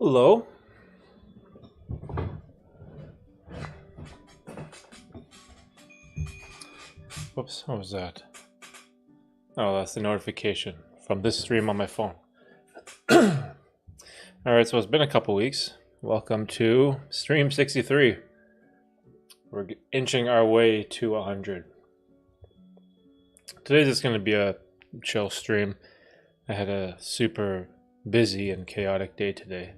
Hello. Whoops, what was that? Oh, that's the notification from this stream on my phone. Alright, so it's been a couple weeks. Welcome to stream 63. We're inching our way to 100. Today's just going to be a chill stream. I had a super busy and chaotic day today.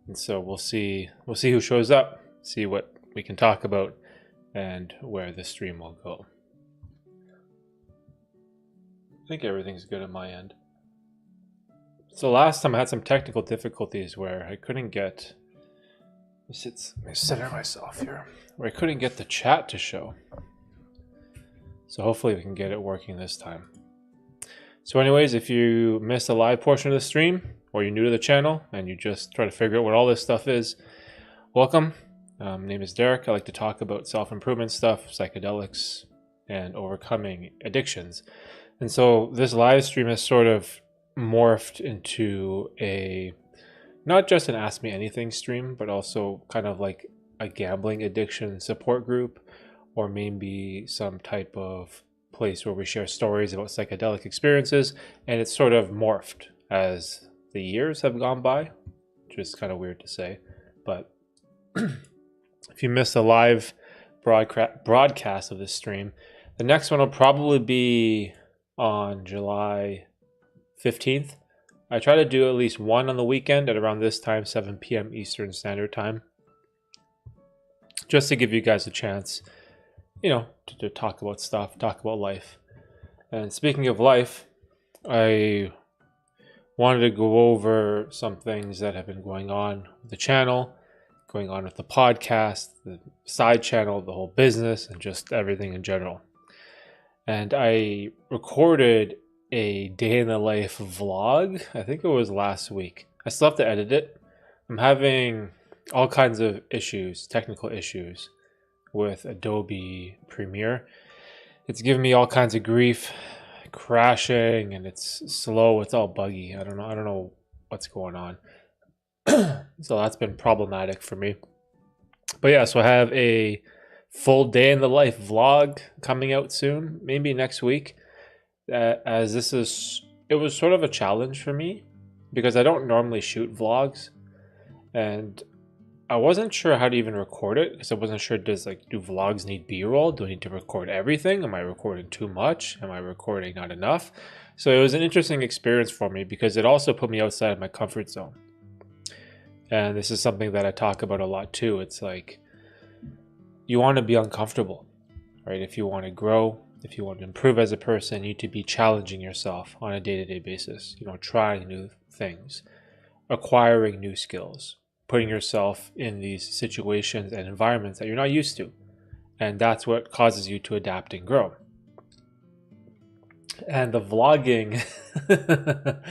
And so we'll see who shows up, see what we can talk about, and where the stream will go. I think everything's good on my end. So last time I had some technical difficulties where I couldn't get... Let me center myself here. Where I couldn't get the chat to show. So hopefully we can get it working this time. So anyways, if you missed a live portion of the stream, or you're new to the channel, and you just try to figure out what all this stuff is, welcome. My name is Derek. I like to talk about self-improvement stuff, psychedelics, and overcoming addictions. And so this live stream has sort of morphed into a, not just an Ask Me Anything stream, but also kind of like a gambling addiction support group, or maybe some type of place where we share stories about psychedelic experiences. And it's sort of morphed as the years have gone by, which is kind of weird to say. But if you missed a live broadcast of this stream, the next one will probably be on July 15th. I try to do at least one on the weekend at around this time, 7 p.m. Eastern Standard Time, just to give you guys a chance, to talk about stuff, talk about life. And speaking of life, I wanted to go over some things that have been going on with the channel, going on with the podcast, the side channel, the whole business, and just everything in general. And I recorded a day in the life vlog. I think it was last week. I still have to edit it. I'm having all kinds of issues, technical issues with Adobe Premiere. It's giving me all kinds of grief, crashing, and it's slow. It's all buggy. I don't know what's going on. So that's been problematic for me. But yeah, so I have a full day in the life vlog coming out soon, maybe next week. As it was sort of a challenge for me because I don't normally shoot vlogs, and I wasn't sure how to even record it because I wasn't sure, do vlogs need B-roll? Do I need to record everything? Am I recording too much? Am I recording not enough? So it was an interesting experience for me because it also put me outside of my comfort zone. And this is something that I talk about a lot too. It's like, you want to be uncomfortable, right? If you want to grow, if you want to improve as a person, you need to be challenging yourself on a day-to-day basis, trying new things, acquiring new skills, putting yourself in these situations and environments that you're not used to. And that's what causes you to adapt and grow. And the vlogging, the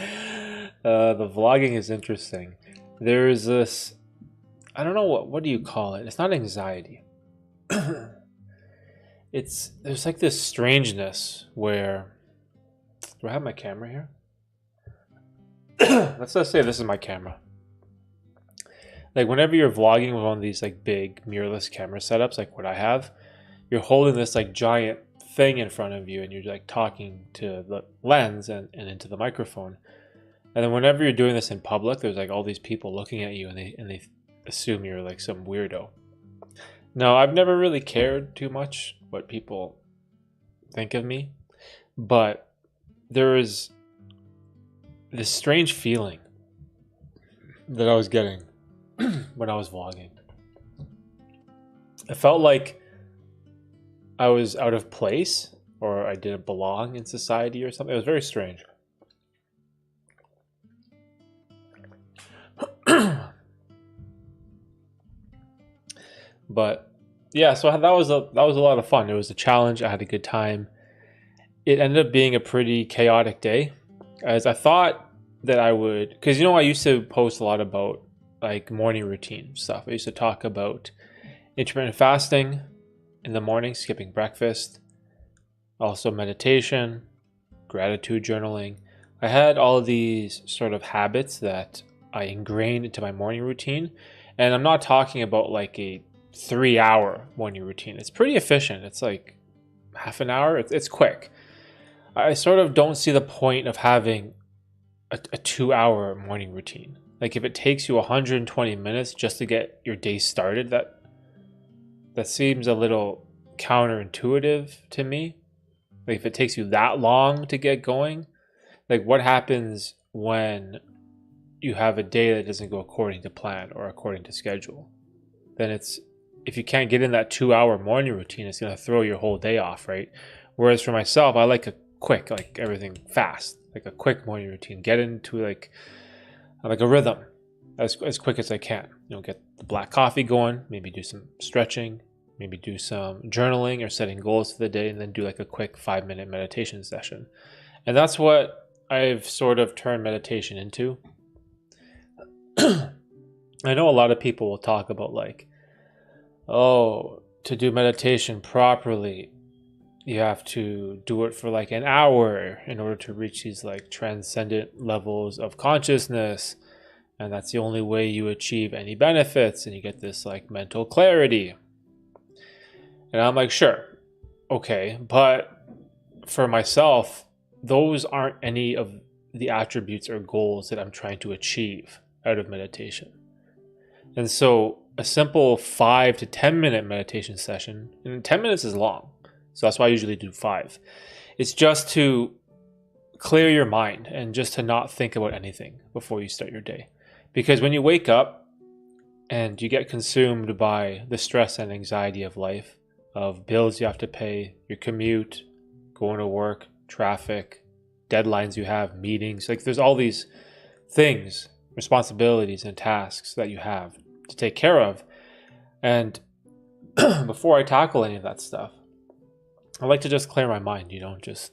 vlogging is interesting. There's this, I don't know, what do you call it? It's not anxiety. There's like this strangeness where, do I have my camera here? Let's just say this is my camera. Like whenever you're vlogging with one of these like big mirrorless camera setups, like what I have, you're holding this like giant thing in front of you and you're like talking to the lens and into the microphone. And then whenever you're doing this in public, there's like all these people looking at you and they assume you're like some weirdo. Now, I've never really cared too much what people think of me, but there is this strange feeling that I was getting when I was vlogging. I felt like I was out of place or I didn't belong in society or something. It was very strange. But yeah, so that was a lot of fun. It was a challenge. I had a good time. It ended up being a pretty chaotic day, as I thought that I would, because I used to post a lot about like morning routine stuff. I used to talk about intermittent fasting in the morning, skipping breakfast, also meditation, gratitude journaling. I had all of these sort of habits that I ingrained into my morning routine. And I'm not talking about like a 3-hour morning routine. It's pretty efficient. It's like half an hour. It's quick. I sort of don't see the point of having a 2-hour morning routine. Like if it takes you 120 minutes just to get your day started, that seems a little counterintuitive to me. Like if it takes you that long to get going, like what happens when you have a day that doesn't go according to plan or according to schedule? Then if you can't get in that 2-hour morning routine, it's going to throw your whole day off, right? Whereas for myself, I like a quick, like everything fast, like a quick morning routine. Get into like a rhythm as quick as I can. Get the black coffee going, maybe do some stretching, maybe do some journaling or setting goals for the day, and then do like a quick 5-minute meditation session. And that's what I've sort of turned meditation into. I know a lot of people will talk about like, oh, to do meditation properly, you have to do it for like an hour in order to reach these like transcendent levels of consciousness. And that's the only way you achieve any benefits, and you get this like mental clarity. And I'm like, sure, okay, but for myself, those aren't any of the attributes or goals that I'm trying to achieve out of meditation. And so a simple 5 to 10 minute meditation session, and 10 minutes is long, so that's why I usually do 5. It's just to clear your mind and just to not think about anything before you start your day. Because when you wake up and you get consumed by the stress and anxiety of life, of bills you have to pay, your commute, going to work, traffic, deadlines you have, meetings, like there's all these things, responsibilities and tasks that you have to take care of. And before I tackle any of that stuff, I like to just clear my mind, just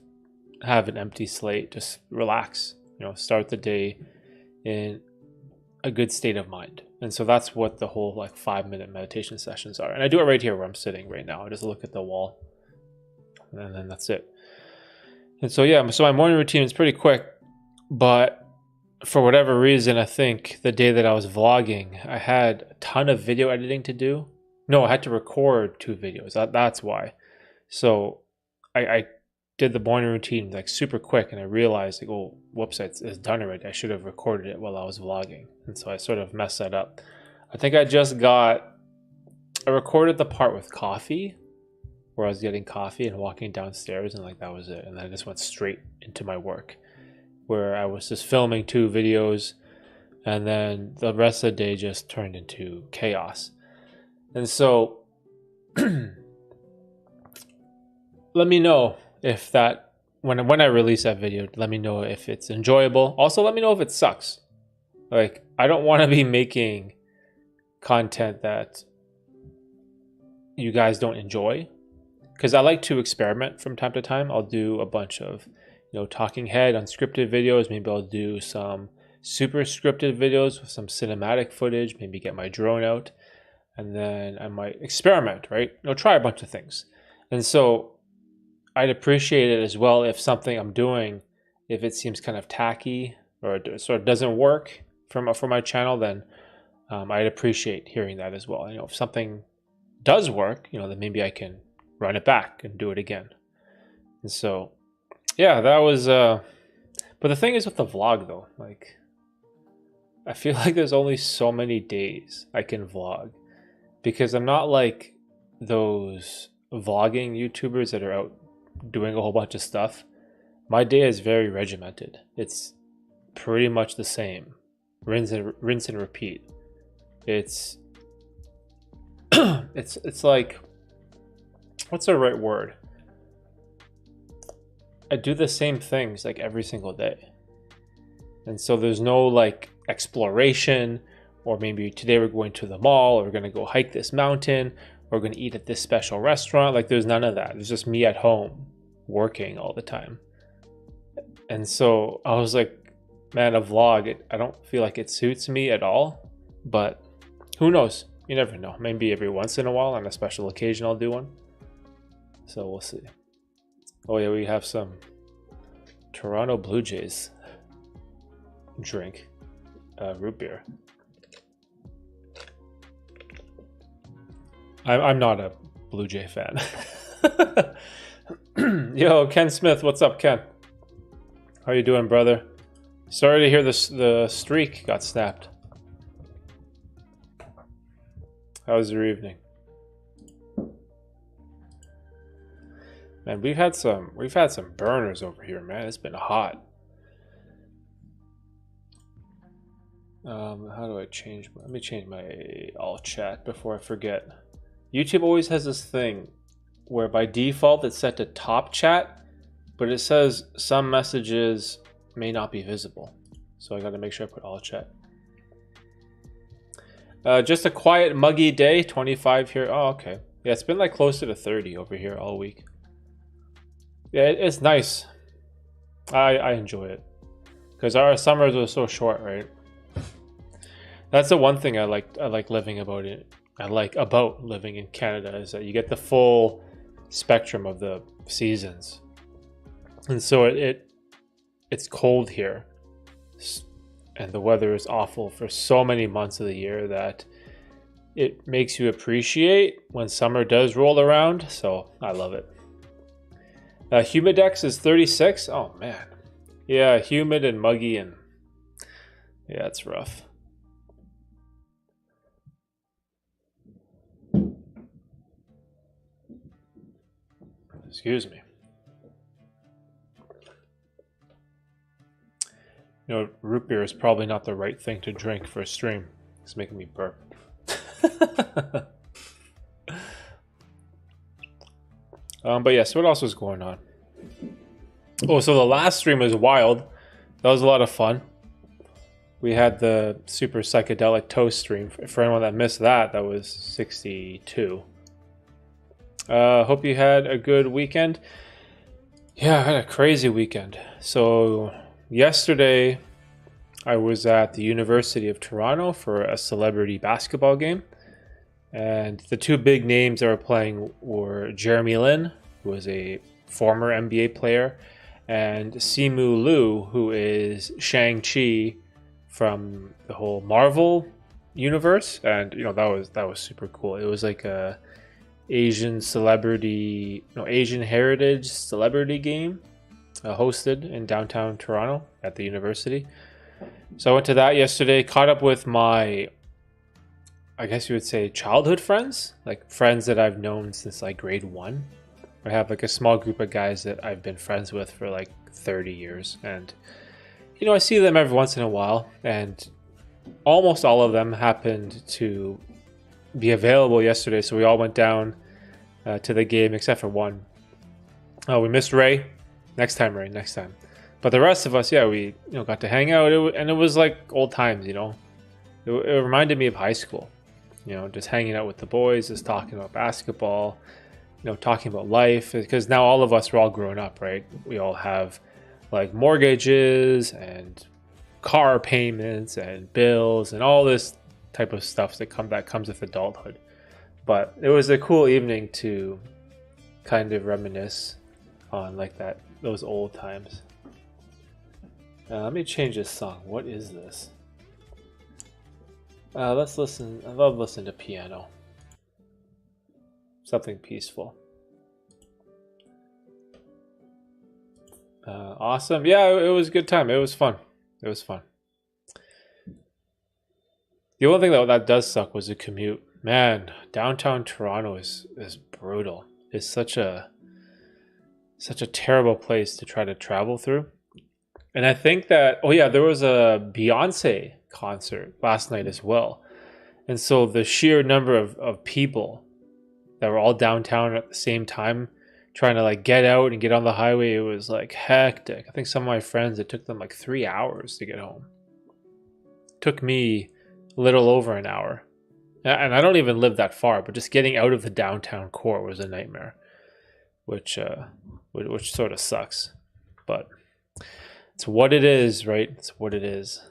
have an empty slate, just relax, start the day in a good state of mind. And so that's what the whole like 5-minute meditation sessions are. And I do it right here where I'm sitting right now. I just look at the wall and then that's it. And so, yeah, so my morning routine is pretty quick, but for whatever reason, I think the day that I was vlogging, I had a ton of video editing to do. No, I had to record 2 videos. That's why. So I did the morning routine like super quick, and I realized like, oh, whoops, it's done already. I should have recorded it while I was vlogging. And so I sort of messed that up. I think I recorded the part with coffee, where I was getting coffee and walking downstairs, and like that was it. And then I just went straight into my work, where I was just filming 2 videos, and then the rest of the day just turned into chaos. And so let me know if that, when I release that video, let me know if it's enjoyable. Also, let me know if it sucks. Like, I don't want to be making content that you guys don't enjoy, because I like to experiment from time to time. I'll do a bunch of talking head, unscripted videos. Maybe I'll do some super scripted videos with some cinematic footage, maybe get my drone out, and then I might experiment, right? Try a bunch of things. And so I'd appreciate it as well if something I'm doing, if it seems kind of tacky or it sort of doesn't work for my channel, then I'd appreciate hearing that as well. If something does work, then maybe I can run it back and do it again. And so, yeah, that was, but the thing is with the vlog though, like, I feel like there's only so many days I can vlog, because I'm not like those vlogging YouTubers that are out doing a whole bunch of stuff. My day is very regimented. It's pretty much the same. Rinse and repeat. It's it's like, what's the right word? I do the same things like every single day. And so there's no like exploration, or maybe today we're going to the mall, or we're going to go hike this mountain, or we're going to eat at this special restaurant. Like there's none of that. It's just me at home working all the time. And so I was like, man, a vlog, I don't feel like it suits me at all, but who knows? You never know. Maybe every once in a while on a special occasion I'll do one. So we'll see. Oh yeah, we have some Toronto Blue Jays drink. root beer. I'm not a Blue Jay fan. Yo, Ken Smith, what's up, Ken? How you doing, brother? Sorry to hear the streak got snapped. How was your evening? Man, we've had some burners over here, man. It's been hot. How do I change? Let me change my all chat before I forget. YouTube always has this thing where by default it's set to top chat, but it says some messages may not be visible. So I got to make sure I put all chat. Just a quiet, muggy day. 25 here. Oh, okay. Yeah, it's been like closer to 30 over here all week. Yeah, it's nice. I enjoy it because our summers are so short, right? That's the one thing I like living about it. I like about living in Canada is that you get the full spectrum of the seasons, and so it's cold here, and the weather is awful for so many months of the year that it makes you appreciate when summer does roll around. So I love it. Humidex is 36. Oh man, yeah, humid and muggy, and yeah, it's rough. Excuse me. You know, root beer is probably not the right thing to drink for a stream. It's making me burp. But yes, what else was going on? Oh, so the last stream was wild. That was a lot of fun. We had the super psychedelic toast stream. For anyone that missed that, that was 62. Hope you had a good weekend. Yeah, I had a crazy weekend. So yesterday I was at the University of Toronto for a celebrity basketball game. And the two big names that were playing were Jeremy Lin, who was a former NBA player, and Simu Liu, who is Shang-Chi from the whole Marvel universe. And you know, that was super cool. It was like a Asian heritage celebrity game hosted in downtown Toronto at the university. So I went to that yesterday, caught up with my, I guess you would say, childhood friends, like friends that I've known since like grade 1. I have like a small group of guys that I've been friends with for like 30 years, and you know, I see them every once in a while, and almost all of them happened to be available yesterday, so we all went down to the game except for one. Oh, we missed Ray. Next time, Ray. Next time. But the rest of us, yeah, we got to hang out, and it was like old times. It reminded me of high school. Just hanging out with the boys, just talking about basketball, talking about life. Because now all of us are all grown up, right? We all have like mortgages and car payments and bills and all this type of stuff that comes with adulthood. But it was a cool evening to kind of reminisce on like those old times. Let me change this song. What is this? Let's listen. I love listening to piano. Something peaceful. Awesome. Yeah, it was a good time. It was fun. It was fun. The only thing that does suck was the commute. Man, downtown Toronto is brutal. It's such a terrible place to try to travel through. And I think that, there was a Beyonce concert last night as well. And so the sheer number of people that were all downtown at the same time trying to like get out and get on the highway, it was like hectic. I think some of my friends, it took them like 3 hours to get home. It took me a little over an hour. And I don't even live that far, but just getting out of the downtown core was a nightmare, which sort of sucks. But it's what it is, right? It's what it is.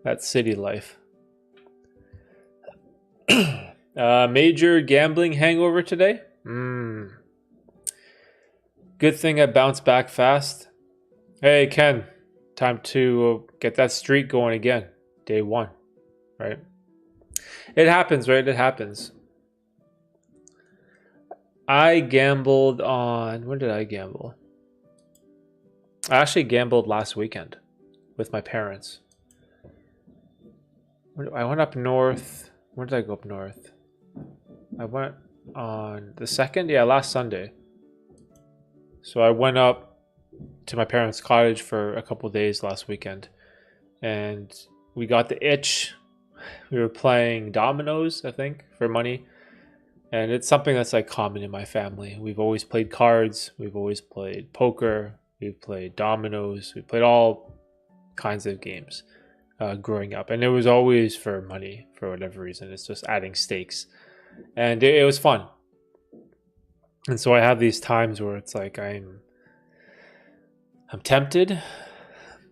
That's city life. Major gambling hangover today? Good thing I bounced back fast. Hey, Ken. Time to get that streak going again. day one, right? It happens, right? It happens. I gambled on... When did I gamble? I actually gambled last weekend with my parents. I went up north. When did I go up north? I went on the 2nd? Yeah, last Sunday. So I went up to my parents' cottage for a couple days last weekend. And we got the itch. We were playing dominoes, I think, for money. And it's something that's like common in my family. We've always played cards. We've always played poker. We've played dominoes. We played all kinds of games growing up. And it was always for money for whatever reason. It's just adding stakes. And it was fun. And so I have these times where it's like I'm tempted.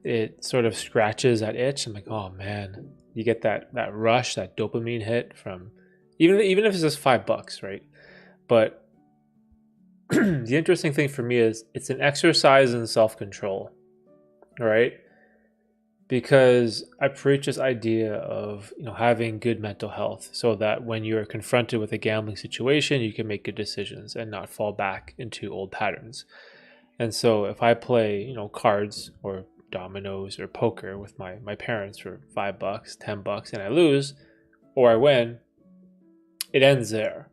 It sort of scratches that itch. I'm like, oh man, you get that rush, that dopamine hit from even if it's just $5, right? But the interesting thing for me is it's an exercise in self-control, right? Because I preach this idea of having good mental health so that when you're confronted with a gambling situation, you can make good decisions and not fall back into old patterns. And so if I play, cards or dominoes or poker with my parents for $5, $10, and I lose or I win, it ends there,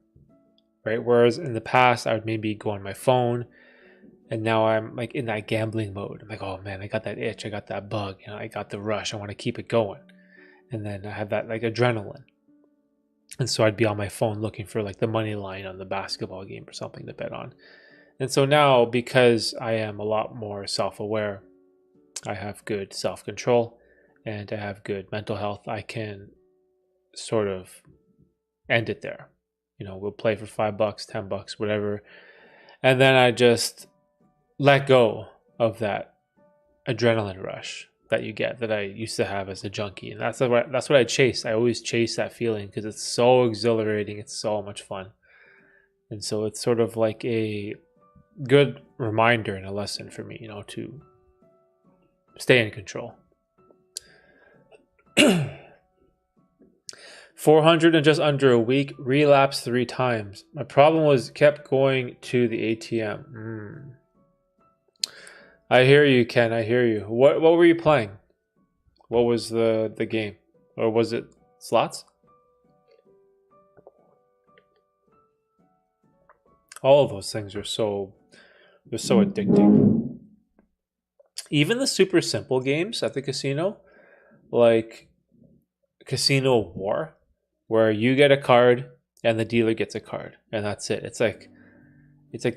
right? Whereas in the past, I would maybe go on my phone, and now I'm like in that gambling mode. I'm like, oh man, I got that itch, I got that bug, I got the rush, I want to keep it going. And then I have that like adrenaline. And so I'd be on my phone looking for like the money line on the basketball game or something to bet on. And so now, because I am a lot more self-aware, I have good self-control, and I have good mental health, I can sort of end it there. We'll play for $5, $10, whatever. And then I just let go of that adrenaline rush that you get, that I used to have as a junkie. And that's what I chase. I always chase that feeling because it's so exhilarating. It's so much fun. And so it's sort of like a good reminder and a lesson for me, to stay in control. 400 in just under a week, relapsed 3 times. My problem was kept going to the ATM. I hear you, Ken. I hear you. What were you playing? What was the game? Or was it slots? All of those things are they're so addicting. Even the super simple games at the casino, like Casino War, where you get a card and the dealer gets a card, and that's it. It's like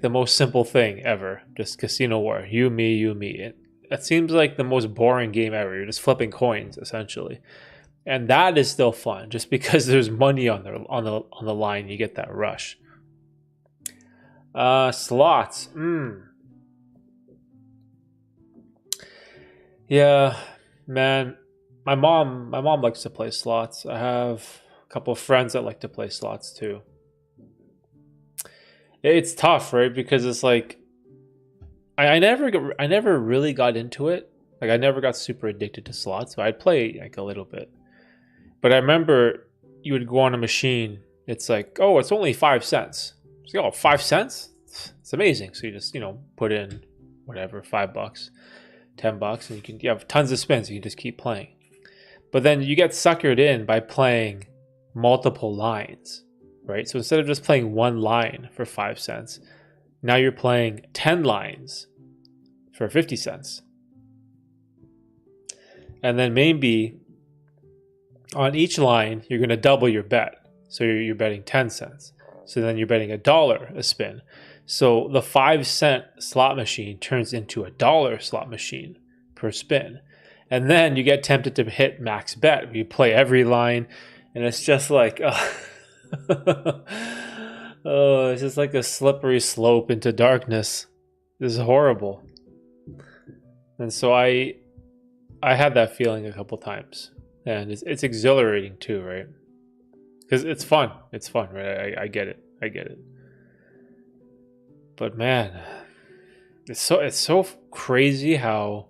the most simple thing ever. Just Casino War. You, me, you, me. It seems like the most boring game ever. You're just flipping coins, essentially. And that is still fun, just because there's money on the line. You get that rush. Slots. Yeah, man. My mom likes to play slots. I have a couple of friends that like to play slots too. It's tough, right? Because it's like I never really got into it. Like I never got super addicted to slots, but I'd play like a little bit. But I remember you would go on a machine. It's like, oh, it's only 5 cents. It's like, oh, 5 cents? It's amazing. So you just put in whatever, $5, $10, and you have tons of spins. You can just keep playing. But then you get suckered in by playing multiple lines, right? So instead of just playing one line for 5 cents, now you're playing 10 lines for 50 cents. And then maybe on each line, you're going to double your bet. So you're betting 10 cents. So then you're betting $1 a spin. So the 5-cent slot machine turns into $1 slot machine per spin. And then you get tempted to hit max bet. You play every line, and it's just like, oh, it's just like a slippery slope into darkness. This is horrible. And so I had that feeling a couple times, and it's exhilarating too, right? Because it's fun. It's fun, right? I get it. I get it. But man, it's so crazy how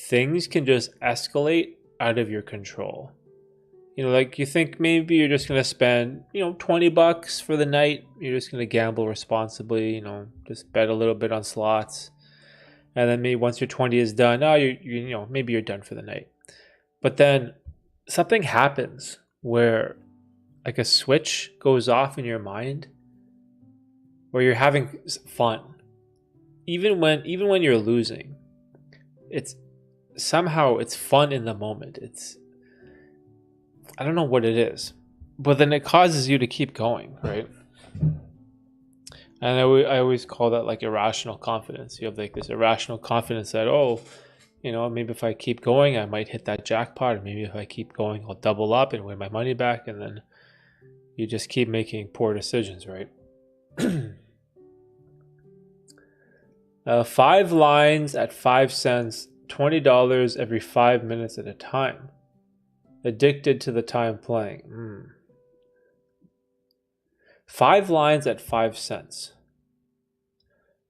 things can just escalate out of your control. You know, like you think maybe you're just gonna spend, you know, $20 for the night. You're just gonna gamble responsibly. You know, just bet a little bit on slots, and then maybe once your 20 is done, you know, maybe you're done for the night. But then something happens where like a switch goes off in your mind, where you're having fun, even when you're losing. It's somehow it's fun in the moment. I don't know what it is, but then it causes you to keep going, right? And I always call that like irrational confidence. You have like this irrational confidence that, oh, you know, maybe if I keep going, I might hit that jackpot. Or maybe if I keep going, I'll double up and win my money back. And then you just keep making poor decisions, right? 5 lines at 5 cents, $20 every 5 minutes at a time. Addicted to the time playing. 5 lines at 5 cents.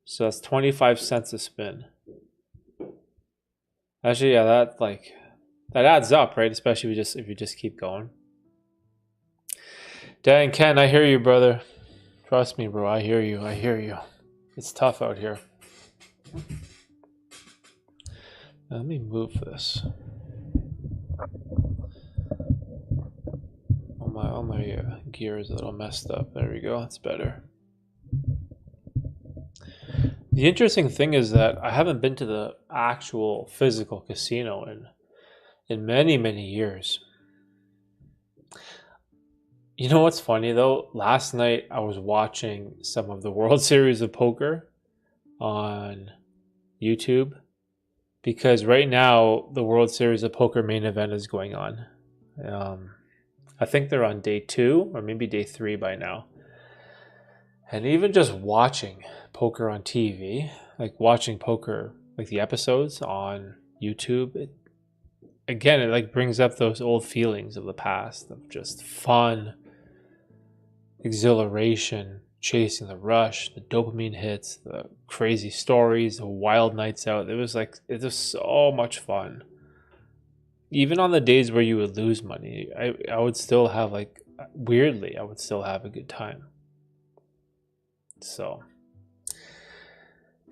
So that's 25 cents a spin. Actually, yeah, that adds up, right? Especially if you just keep going. Dang, Ken, I hear you, brother. Trust me, bro. I hear you. It's tough out here. Let me move this. All my gear is a little messed up. There we go. That's better. The interesting thing is that I haven't been to the actual physical casino in many, many years. You know what's funny though? Last night I was watching some of the World Series of Poker on YouTube because right now the World Series of Poker main event is going on. I think they're on day 2 or maybe day 3 by now. And even just watching poker on TV, like watching poker, like the episodes on YouTube, it like brings up those old feelings of the past of just fun, exhilaration, chasing the rush, the dopamine hits, the crazy stories, the wild nights out. It was so much fun. Even on the days where you would lose money, I would still have I would still have a good time. So,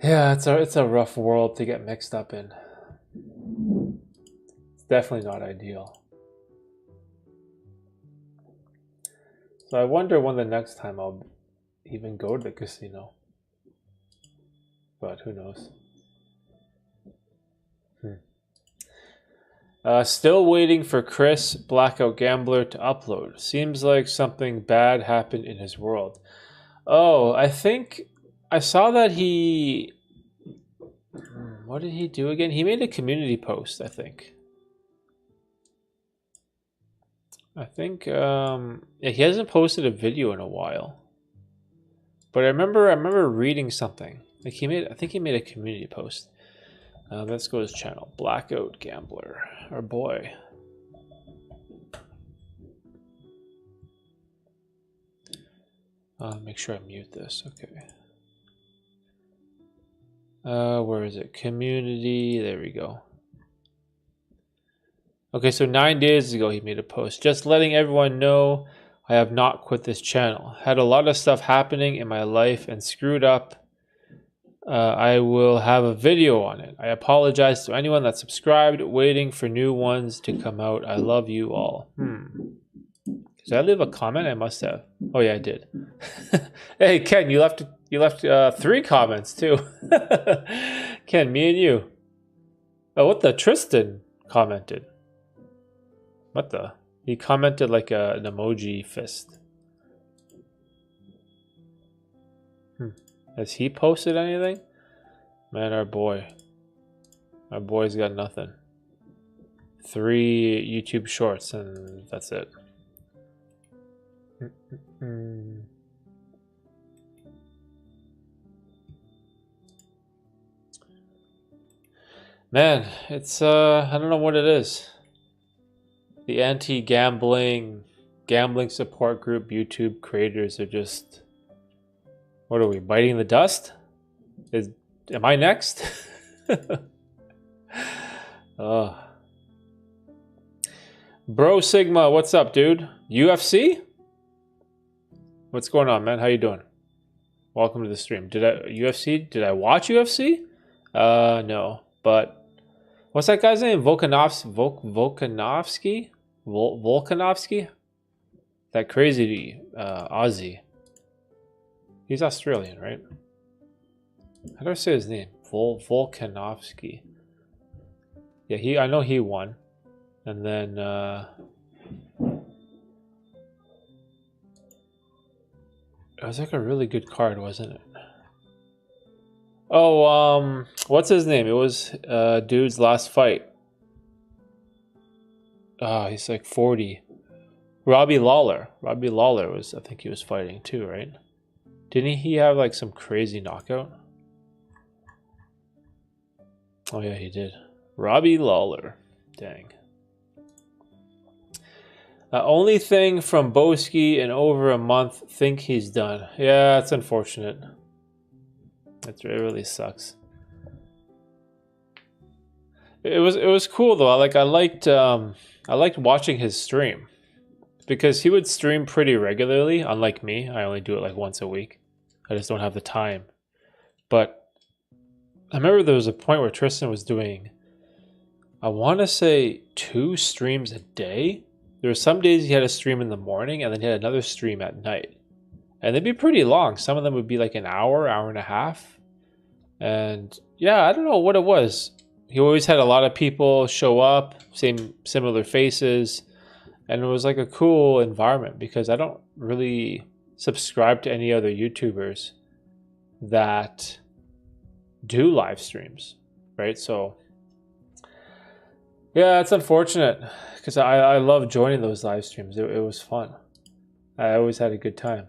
yeah, it's a rough world to get mixed up in. It's definitely not ideal. So I wonder when the next time I'll even go to the casino. But who knows? Still waiting for Chris, Blackout Gambler, to upload. Seems like something bad happened in his world. Oh, I think I saw that he... What did he do again? He made a community post, I think. Yeah, he hasn't posted a video in a while. But I remember reading something. I think he made a community post. Let's go to his channel. Blackout Gambler. Our boy. Make sure I mute this. Okay. Where is it? Community. There we go. Okay, so 9 days ago he made a post. Just letting everyone know I have not quit this channel. Had a lot of stuff happening in my life and screwed up. I will have a video on it. I apologize to anyone that subscribed, waiting for new ones to come out. I love you all. Did I leave a comment? I must have. Oh yeah, I did. Hey Ken, you left 3 comments too. Ken, me and you. Oh, what the? Tristan commented. What the? He commented like an emoji fist. Has he posted anything? Man, our boy's got nothing. 3 YouTube shorts and that's it. Man, it's I don't know what it is. The anti-gambling support group YouTube creators are just, what are we, biting the dust? Am I next? Oh. Bro Sigma, what's up, dude? UFC? What's going on, man? How you doing? Welcome to the stream. Did I watch UFC? No. But what's that guy's name? Volkanovski? Volkanovski? That crazy Aussie. He's Australian, right? How do I say his name? Volkanovski. Yeah, I know he won. And then it was like a really good card, wasn't it? Oh, what's his name? It was dude's last fight. He's like 40. Robbie Lawler. Robbie Lawler was, I think he was fighting too, right? Didn't he have like some crazy knockout? Oh yeah, he did. Robbie Lawler. Dang. Only thing from Boski in over a month. Think he's done. Yeah, it's unfortunate. It really sucks. It was cool though. I liked watching his stream because he would stream pretty regularly. Unlike me, I only do it like once a week. I just don't have the time. But I remember there was a point where Tristan was doing, I want to say 2 streams a day. There were some days he had a stream in the morning and then he had another stream at night. And they'd be pretty long. Some of them would be like an hour, hour and a half. And yeah, I don't know what it was. He always had a lot of people show up, similar faces. And it was like a cool environment because I don't really subscribe to any other YouTubers that do live streams, right? So yeah, it's unfortunate because I love joining those live streams. It was fun. I always had a good time.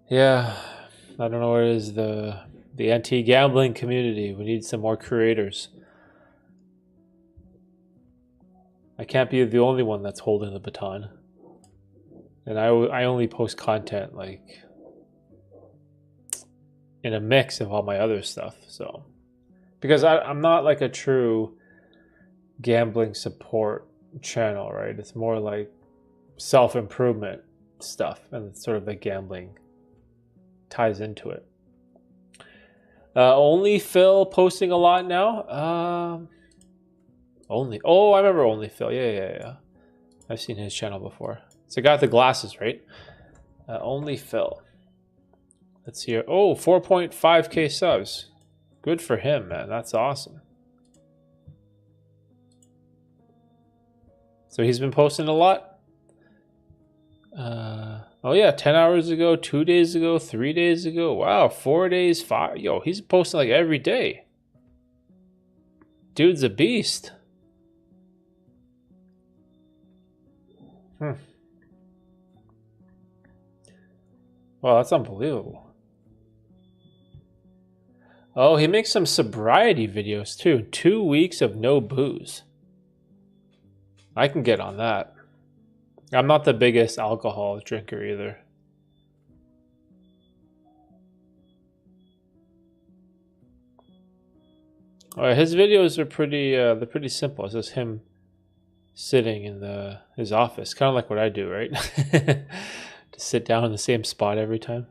Yeah, I don't know what it is, the anti-gambling community. We need some more creators. I can't be the only one that's holding the baton. And I only post content like in a mix of all my other stuff. So because I'm not like a true gambling support channel, right? It's more like self-improvement stuff, and sort of the gambling ties into it. Only Phil posting a lot now. I remember Only Phil. Yeah. I've seen his channel before. It's the guy with the glasses, right? Only Phil. Let's see here. Oh, 4.5k subs. Good for him, man. That's awesome. So he's been posting a lot. Oh yeah, 10 hours ago, 2 days ago, 3 days ago. Wow, 4 days, 5. Yo, he's posting like every day. Dude's a beast. Wow, that's unbelievable. Oh, he makes some sobriety videos too. 2 weeks of no booze. I can get on that. I'm not the biggest alcohol drinker either. His videos are they're pretty simple. It's just him sitting in his office, kind of like what I do, right? To sit down in the same spot every time.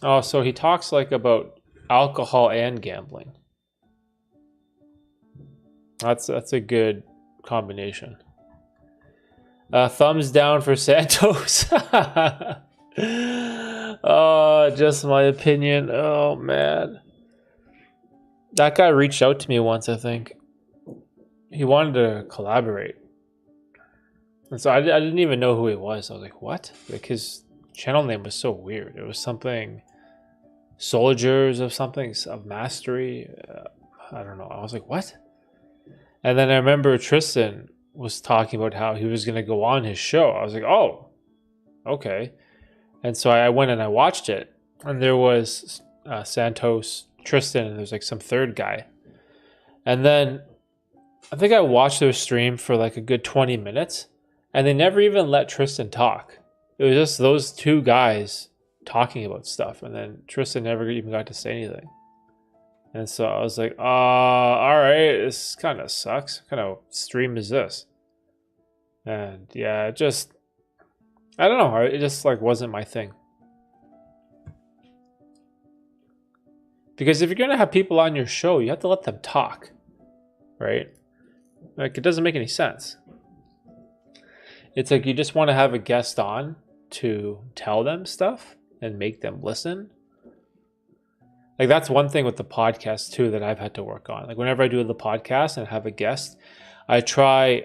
Oh, so he talks like about alcohol and gambling. That's a good combination. Thumbs down for Santos. Oh, just my opinion. Oh man, that guy reached out to me once. I think he wanted to collaborate, and so I didn't even know who he was. I was like, what? Like his channel name was so weird. It was something Soldiers of something of Mastery. I don't know. I was like, what? And then I remember Tristan was talking about how he was going to go on his show. I was like, oh, okay. And so I went and I watched it. And there was Santos, Tristan, and there's like some third guy. And then I think I watched their stream for like a good 20 minutes. And they never even let Tristan talk. It was just those two guys talking about stuff, and then Tristan never even got to say anything. And so I was like, all right, this kind of sucks. What kind of stream is this? And yeah, it just, I don't know. It just like wasn't my thing. Because if you're going to have people on your show, you have to let them talk, right? Like, it doesn't make any sense. It's like you just want to have a guest on to tell them stuff and make them listen. Like, that's one thing with the podcast, too, that I've had to work on. Like, whenever I do the podcast and have a guest, I try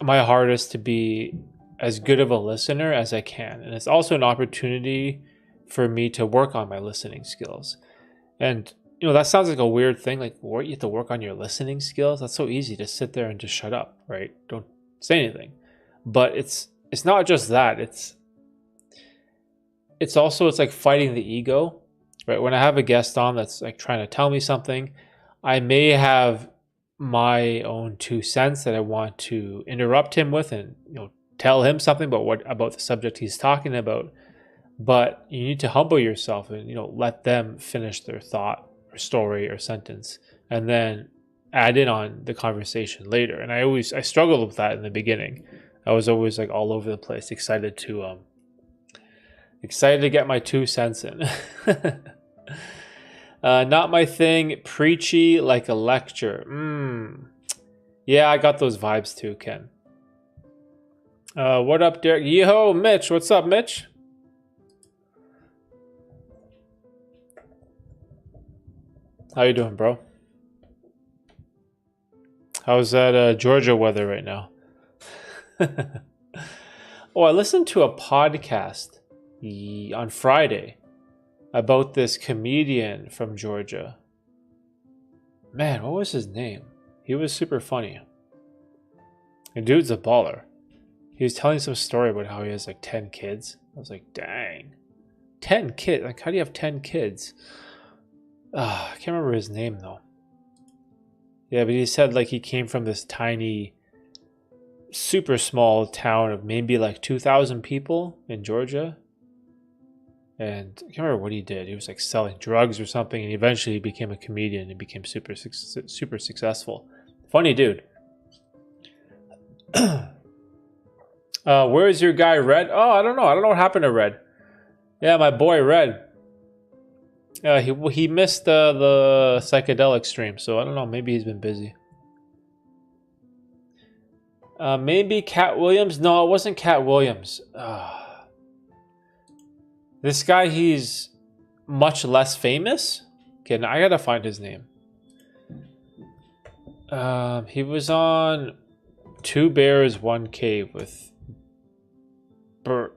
my hardest to be as good of a listener as I can. And it's also an opportunity for me to work on my listening skills. And, you know, that sounds like a weird thing. Like, what, you have to work on your listening skills? That's so easy to sit there and just shut up, right? Don't say anything. But it's not just that. It's also, it's like fighting the ego, right? When I have a guest on that's like trying to tell me something, I may have my own 2 cents that I want to interrupt him with and, you know, tell him something about the subject he's talking about. But you need to humble yourself and, you know, let them finish their thought or story or sentence, and then add in on the conversation later. And I struggled with that in the beginning. I was always like all over the place, excited to get my 2 cents in. Not my thing. Preachy like a lecture. Yeah, I got those vibes too, Ken. What up, Derek? Yo, Mitch. What's up, Mitch? How you doing, bro? How's that Georgia weather right now? Oh, I listened to a podcast on Friday about this comedian from Georgia. Man, what was his name? He was super funny. The dude's a baller. He was telling some story about how he has like 10 kids. I was like, dang. 10 kids? Like, how do you have 10 kids? I can't remember his name though. Yeah, but he said like he came from this tiny, super small town of maybe like 2,000 people in Georgia. And I can't remember what he did. He was like selling drugs or something, and eventually he became a comedian and became super successful. Funny dude. Where is your guy Red? Oh, I don't know. I don't know what happened to Red. Yeah, my boy Red. He missed the psychedelic stream, so I don't know. Maybe he's been busy. Maybe Cat Williams? No, it wasn't Cat Williams. This guy, he's much less famous. Okay, now I gotta find his name. He was on Two Bears, One Cave with Bert.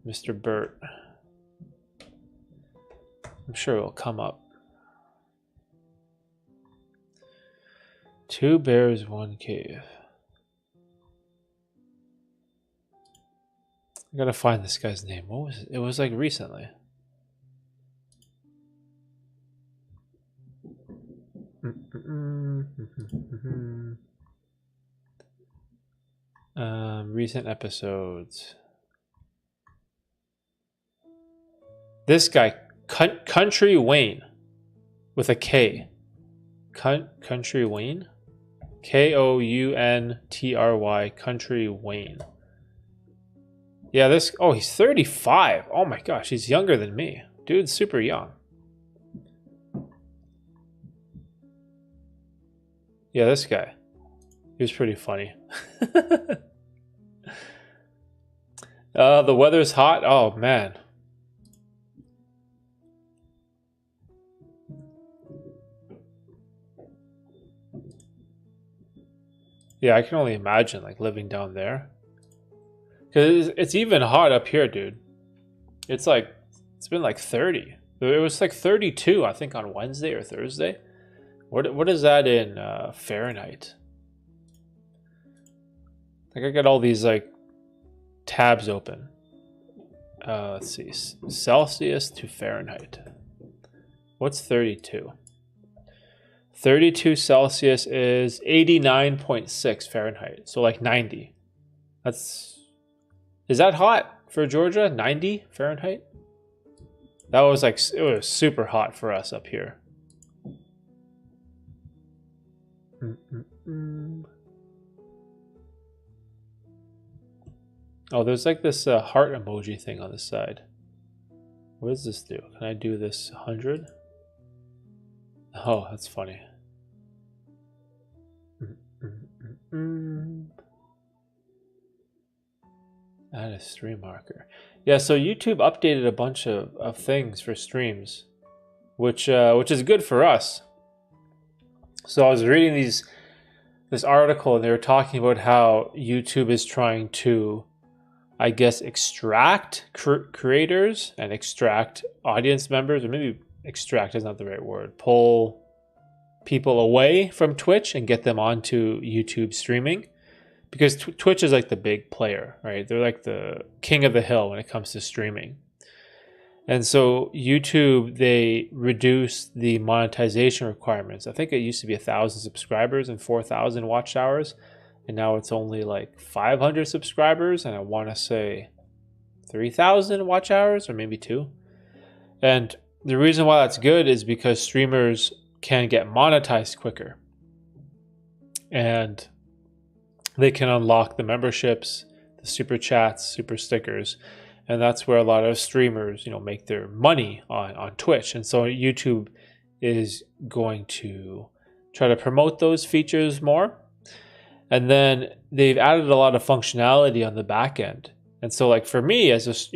Mr. Bert. I'm sure it'll come up. Two Bears, One Cave. I gotta find this guy's name. What was it? It was like recently. Recent episodes. This guy, Country Wayne, with a K. Country Wayne? Kountry, Country Wayne. Yeah, he's 35. Oh my gosh, he's younger than me. Dude's super young. Yeah, this guy. He was pretty funny. The weather's hot. Oh man. Yeah, I can only imagine like living down there. Because it's even hot up here, dude. It's been like 30. It was like 32, I think, on Wednesday or Thursday. What is that in Fahrenheit? Like I got all these like tabs open. Let's see, Celsius to Fahrenheit. What's 32? 32 Celsius is 89.6 Fahrenheit. So like 90. It's Is that hot for Georgia? 90 Fahrenheit? That was like, it was super hot for us up here. Oh, there's like this heart emoji thing on the side. What does this do? Can I do this 100? Oh, that's funny. Add a stream marker. Yeah, so YouTube updated a bunch of things for streams, which is good for us. So I was reading this article, and they were talking about how YouTube is trying to, I guess, extract creators and extract audience members, or maybe extract is not the right word, pull people away from Twitch and get them onto YouTube streaming, because Twitch is like the big player, right? They're like the king of the hill when it comes to streaming. And so YouTube, they reduced the monetization requirements. I think it used to be 1,000 subscribers and 4,000 watch hours, and now it's only like 500 subscribers, and I want to say 3,000 watch hours, or maybe 2. And the reason why that's good is because streamers can get monetized quicker, and they can unlock the memberships, the super chats, super stickers, and that's where a lot of streamers, make their money on Twitch. And so YouTube is going to try to promote those features more. And then they've added a lot of functionality on the back end. And so, like, for me, as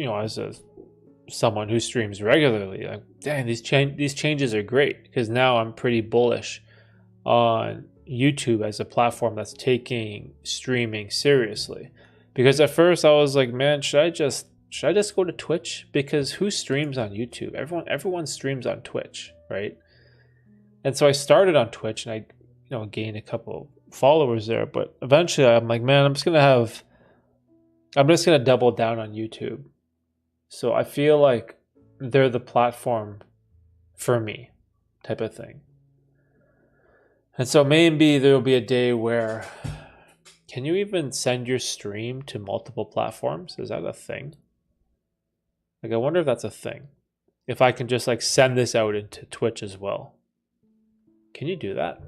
someone who streams regularly, like, dang, these changes are great, because now I'm pretty bullish on YouTube as a platform that's taking streaming seriously. Because at first I was like, man, should I just go to Twitch? Because who streams on YouTube? Everyone streams on Twitch, right? And so I started on Twitch, and I gained a couple followers there, but eventually I'm like, man, I'm just gonna double down on YouTube. So I feel like they're the platform for me, type of thing. And so maybe there'll be a day where, can you even send your stream to multiple platforms? Is that a thing? Like, I wonder if that's a thing. If I can just like send this out into Twitch as well. Can you do that?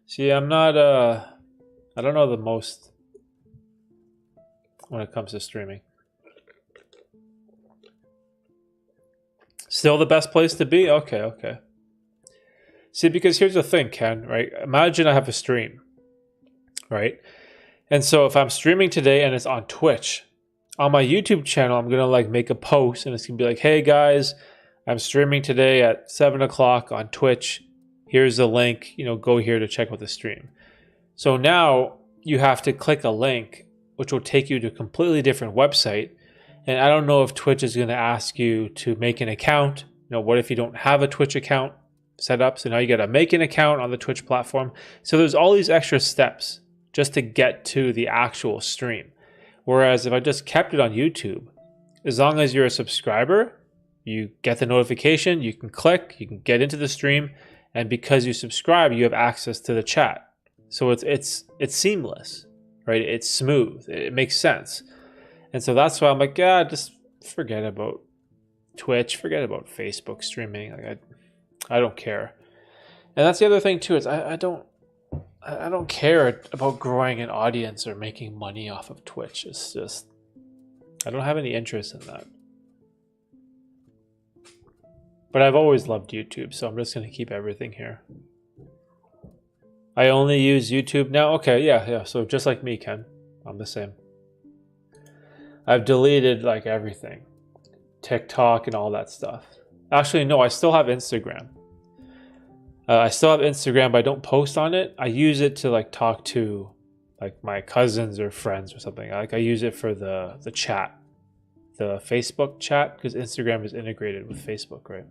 See, I'm not, I don't know the most when it comes to streaming. Still the best place to be? Okay. See, because here's the thing, Ken, right? Imagine I have a stream, right? And so if I'm streaming today and it's on Twitch, on my YouTube channel, I'm going to like make a post, and it's going to be like, hey guys, I'm streaming today at 7 o'clock on Twitch. Here's the link, go here to check out the stream. So now you have to click a link, which will take you to a completely different website. And I don't know if Twitch is going to ask you to make an account. What if you don't have a Twitch account set up? So now you got to make an account on the Twitch platform. So there's all these extra steps just to get to the actual stream. Whereas if I just kept it on YouTube, as long as you're a subscriber, you get the notification, you can click, you can get into the stream, and because you subscribe, you have access to the chat. So it's seamless, right? It's smooth. It makes sense. And so that's why I'm like, just forget about Twitch, forget about Facebook streaming. Like I don't care. And that's the other thing too, is I don't care about growing an audience or making money off of Twitch. It's just, I don't have any interest in that. But I've always loved YouTube, so I'm just going to keep everything here. I only use YouTube now. Okay, yeah. So just like me, Ken, I'm the same. I've deleted like everything, TikTok and all that stuff. Actually, no, I still have Instagram. But I don't post on it. I use it to like talk to like my cousins or friends or something. Like I use it for the chat, the Facebook chat, because Instagram is integrated with Facebook, right?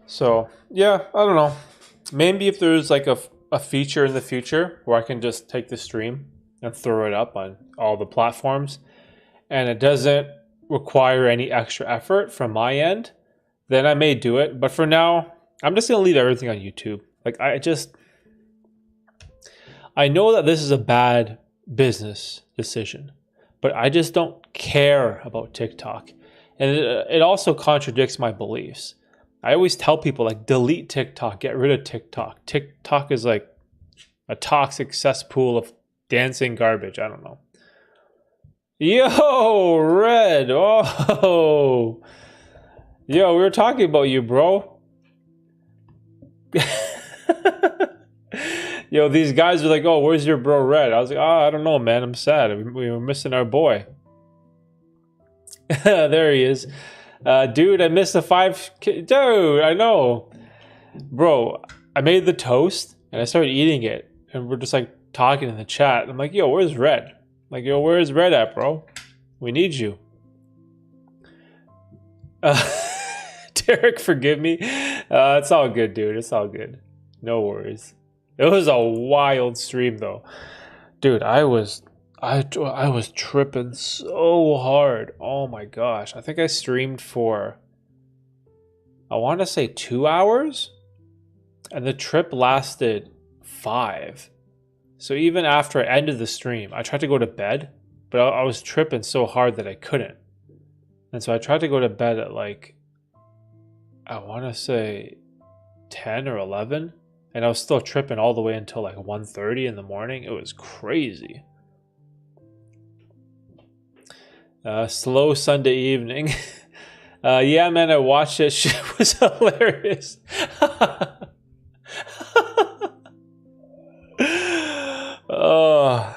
So yeah, I don't know. Maybe if there's like a a feature in the future where I can just take the stream and throw it up on all the platforms, and it doesn't require any extra effort from my end, then I may do it. But for now, I'm just gonna leave everything on YouTube. Like I know that this is a bad business decision, but I just don't care about TikTok. And it also contradicts my beliefs. I always tell people, like, delete TikTok, get rid of TikTok. TikTok is like a toxic cesspool of dancing garbage. I don't know. Yo, Red. Oh. Yo, we were talking about you, bro. Yo, these guys are like, oh, where's your bro Red? I was like, oh, I don't know, man. I'm sad. We were missing our boy. There he is. Dude, I missed the 5K. Dude, I know. Bro, I made the toast and I started eating it. And we're just like talking in the chat. I'm like, yo, where's Red? Like, yo, where's Red at, bro? We need you. Derek, forgive me. It's all good, dude. It's all good. No worries. It was a wild stream, though. Dude, I was tripping so hard. Oh my gosh. I think I streamed for, I want to say 2 hours. And the trip lasted 5. So even after I ended the stream, I tried to go to bed, but I was tripping so hard that I couldn't. And so I tried to go to bed at like, I want to say 10 or 11. And I was still tripping all the way until like 1:30 in the morning. It was crazy. Slow Sunday evening. Yeah, man, I watched it. Shit was hilarious. Oh,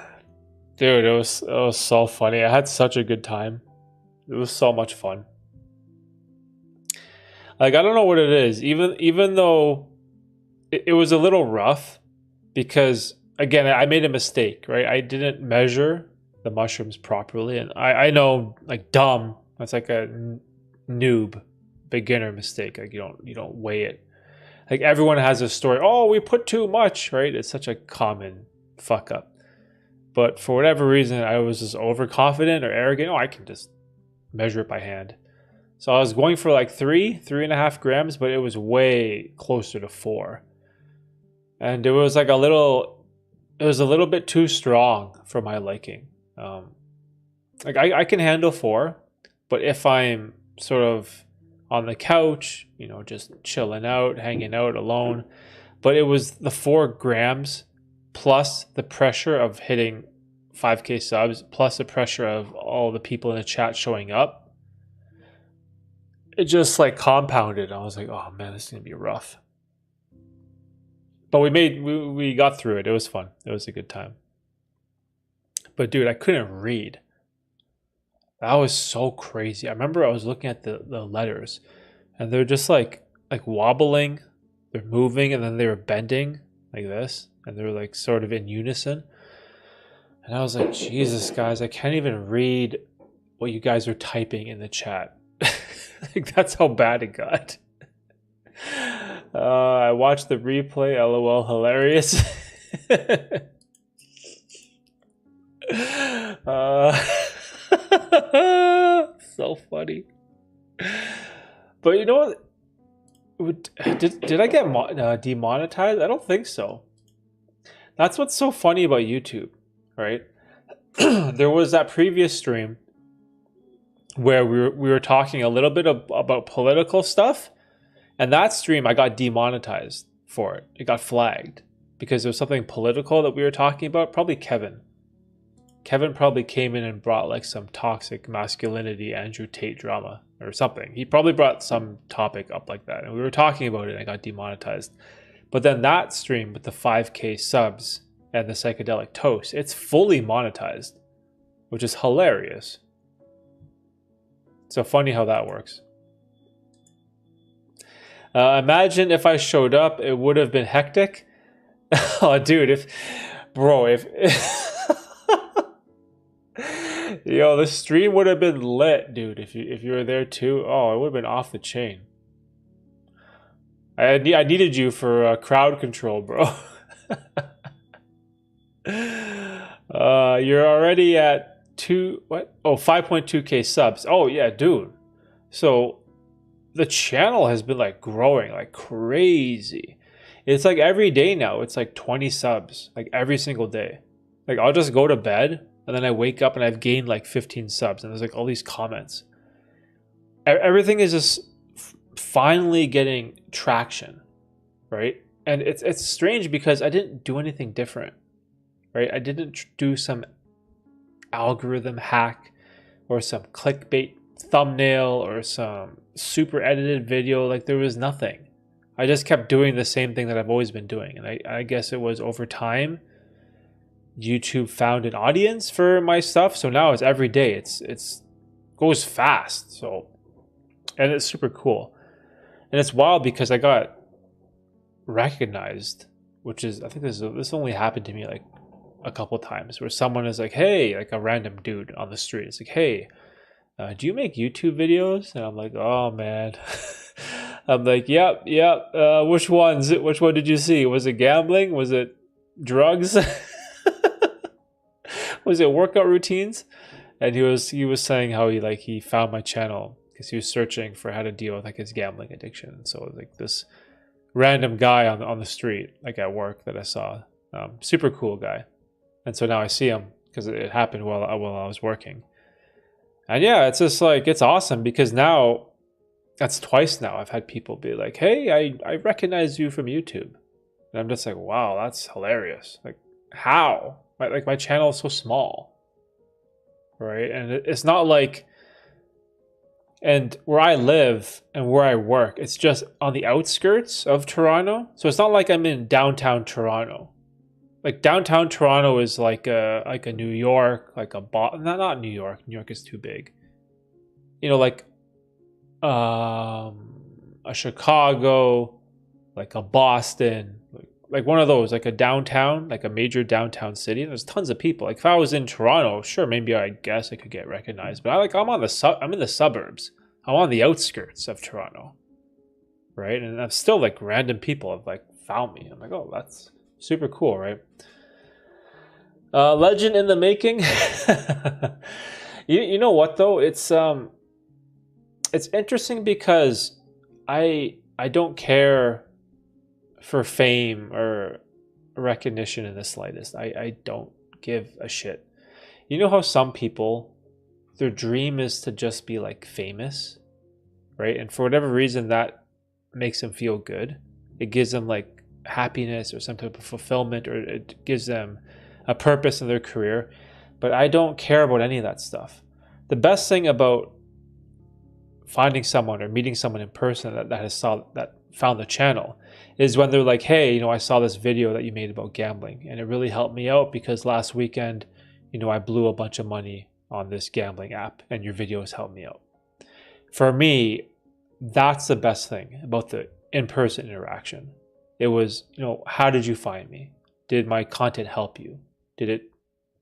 dude, it was so funny. I had such a good time. It was so much fun. Like, I don't know what it is. Even though it was a little rough, because again, I made a mistake, right? I didn't measure the mushrooms properly, and I know, like, dumb. That's like a noob, beginner mistake. Like, you don't weigh it. Like, everyone has a story. Oh, we put too much, right? It's such a common fuck up. But for whatever reason, I was just overconfident or arrogant. Oh, I can just measure it by hand. So I was going for like 3.5 grams, but it was way closer to 4. And it was like a little bit too strong for my liking. Like I can handle 4, but if I'm sort of on the couch, just chilling out, hanging out alone, but it was the 4 grams plus the pressure of hitting 5K subs, plus the pressure of all the people in the chat showing up. It just like compounded. I was like, oh man, this is gonna be rough. But we got through it. It was fun. It was a good time. But dude, I couldn't read. That was so crazy. I remember I was looking at the letters, and they're just like wobbling, they're moving, and then they were bending like this, and they were like sort of in unison. And I was like, Jesus, guys, I can't even read what you guys are typing in the chat. Like, that's how bad it got. I watched the replay. LOL, hilarious. So funny. But you know what? Did I get demonetized? I don't think so. That's what's so funny about YouTube, right? There was that previous stream where we were talking a little bit about political stuff, and that stream I got demonetized for it. It got flagged because there was something political that we were talking about. Probably Kevin probably came in and brought like some toxic masculinity Andrew Tate drama or something. He probably brought some topic up like that, and we were talking about it, and I got demonetized. But then that stream with the 5K subs and the psychedelic toast, it's fully monetized, which is hilarious. So funny how that works. Imagine if I showed up, it would have been hectic. Oh, dude, if yo, the stream would have been lit, dude. If you were there too, oh, it would have been off the chain. I needed you for crowd control, bro. You're already at 5.2k subs. Oh yeah, dude. So the channel has been like growing like crazy. It's like every day now, it's like 20 subs, like every single day. Like I'll just go to bed and then I wake up and I've gained like 15 subs and there's like all these comments. Everything is just finally getting traction, right? And it's strange because I didn't do anything different, right? I didn't do some algorithm hack or some clickbait thumbnail or some super edited video. Like there was nothing. I just kept doing the same thing that I've always been doing. And I guess it was over time, YouTube found an audience for my stuff. So now it's every day. It's goes fast. So, and it's super cool. And it's wild because I got recognized, which is, I think this only happened to me like a couple times, where someone is like, hey, like a random dude on the street. It's like, hey, do you make YouTube videos? And I'm like, oh man. I'm like, yep. Which ones? Which one did you see? Was it gambling? Was it drugs? Was it workout routines? And he was saying how he found my channel because he was searching for how to deal with like his gambling addiction. And so like this random guy on the street, like at work, that I saw, super cool guy. And so now I see him because it happened while I was working. And yeah, it's just like, it's awesome because now, that's twice now I've had people be like, hey, I recognize you from YouTube. And I'm just like, wow, that's hilarious. Like, how? Like my channel is so small, right? And it's not like, and where I live and where I work, it's just on the outskirts of Toronto. So it's not like I'm in downtown Toronto. Like downtown Toronto is like a New York, like a not New York. New York is too big. You know, like a Chicago, like a Boston, like one of those, like a downtown, like a major downtown city. There's tons of people. Like if I was in Toronto, sure, maybe I guess I could get recognized. But I'm in the suburbs. I'm on the outskirts of Toronto, right? And I'm still like random people have like found me. I'm like, oh, that's super cool, right? Legend in the making. You know what though? It's interesting because I don't care for fame or recognition in the slightest. I don't give a shit. You know how some people, their dream is to just be like famous, right? And for whatever reason that makes them feel good. It gives them like happiness or some type of fulfillment, or it gives them a purpose in their career. But I don't care about any of that stuff. The best thing about finding someone or meeting someone in person that found the channel is when they're like, hey, you know, I saw this video that you made about gambling and it really helped me out because last weekend, you know, I blew a bunch of money on this gambling app and your videos helped me out. For me, that's the best thing about the in-person interaction. It was, you know, how did you find me? Did my content help you? Did it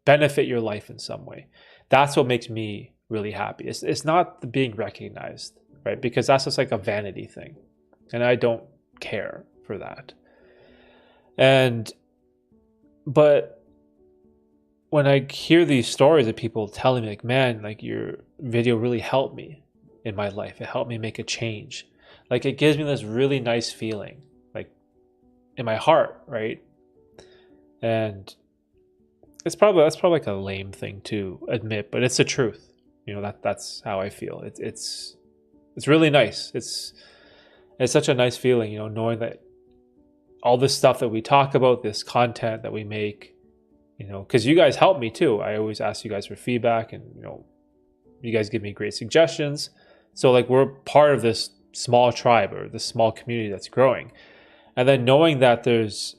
benefit your life in some way? That's what makes me really happy. It's not the being recognized, right? Because that's just like a vanity thing. And I don't care for that. But when I hear these stories of people telling me like, man, like your video really helped me in my life. It helped me make a change. Like it gives me this really nice feeling like in my heart, right? And that's probably like a lame thing to admit, but it's the truth. You know, that's how I feel. It's really nice. It's such a nice feeling, you know, knowing that all this stuff that we talk about, this content that we make, you know, because you guys help me too. I always ask you guys for feedback, and you know, you guys give me great suggestions. So like we're part of this small tribe or this small community that's growing, and then knowing that there's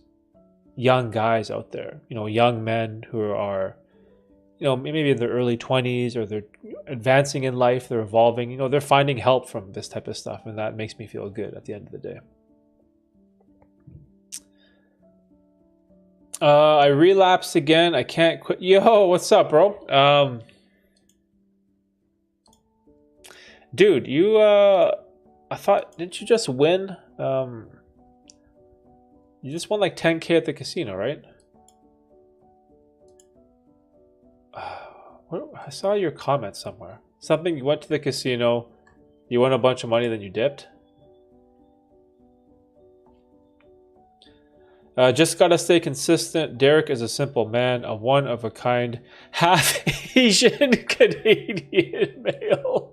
young guys out there, you know, young men who are, you know, maybe in their early 20s or they're advancing in life, they're evolving, you know, they're finding help from this type of stuff. And that makes me feel good at the end of the day. I relapsed again. I can't quit. Yo, what's up, bro? Dude, you, I thought, didn't you just win? You just won like 10K at the casino, right? I saw your comment somewhere. Something, you went to the casino, you won a bunch of money, then you dipped. Just gotta stay consistent. Derek is a simple man, a one-of-a-kind, half-Asian Canadian male.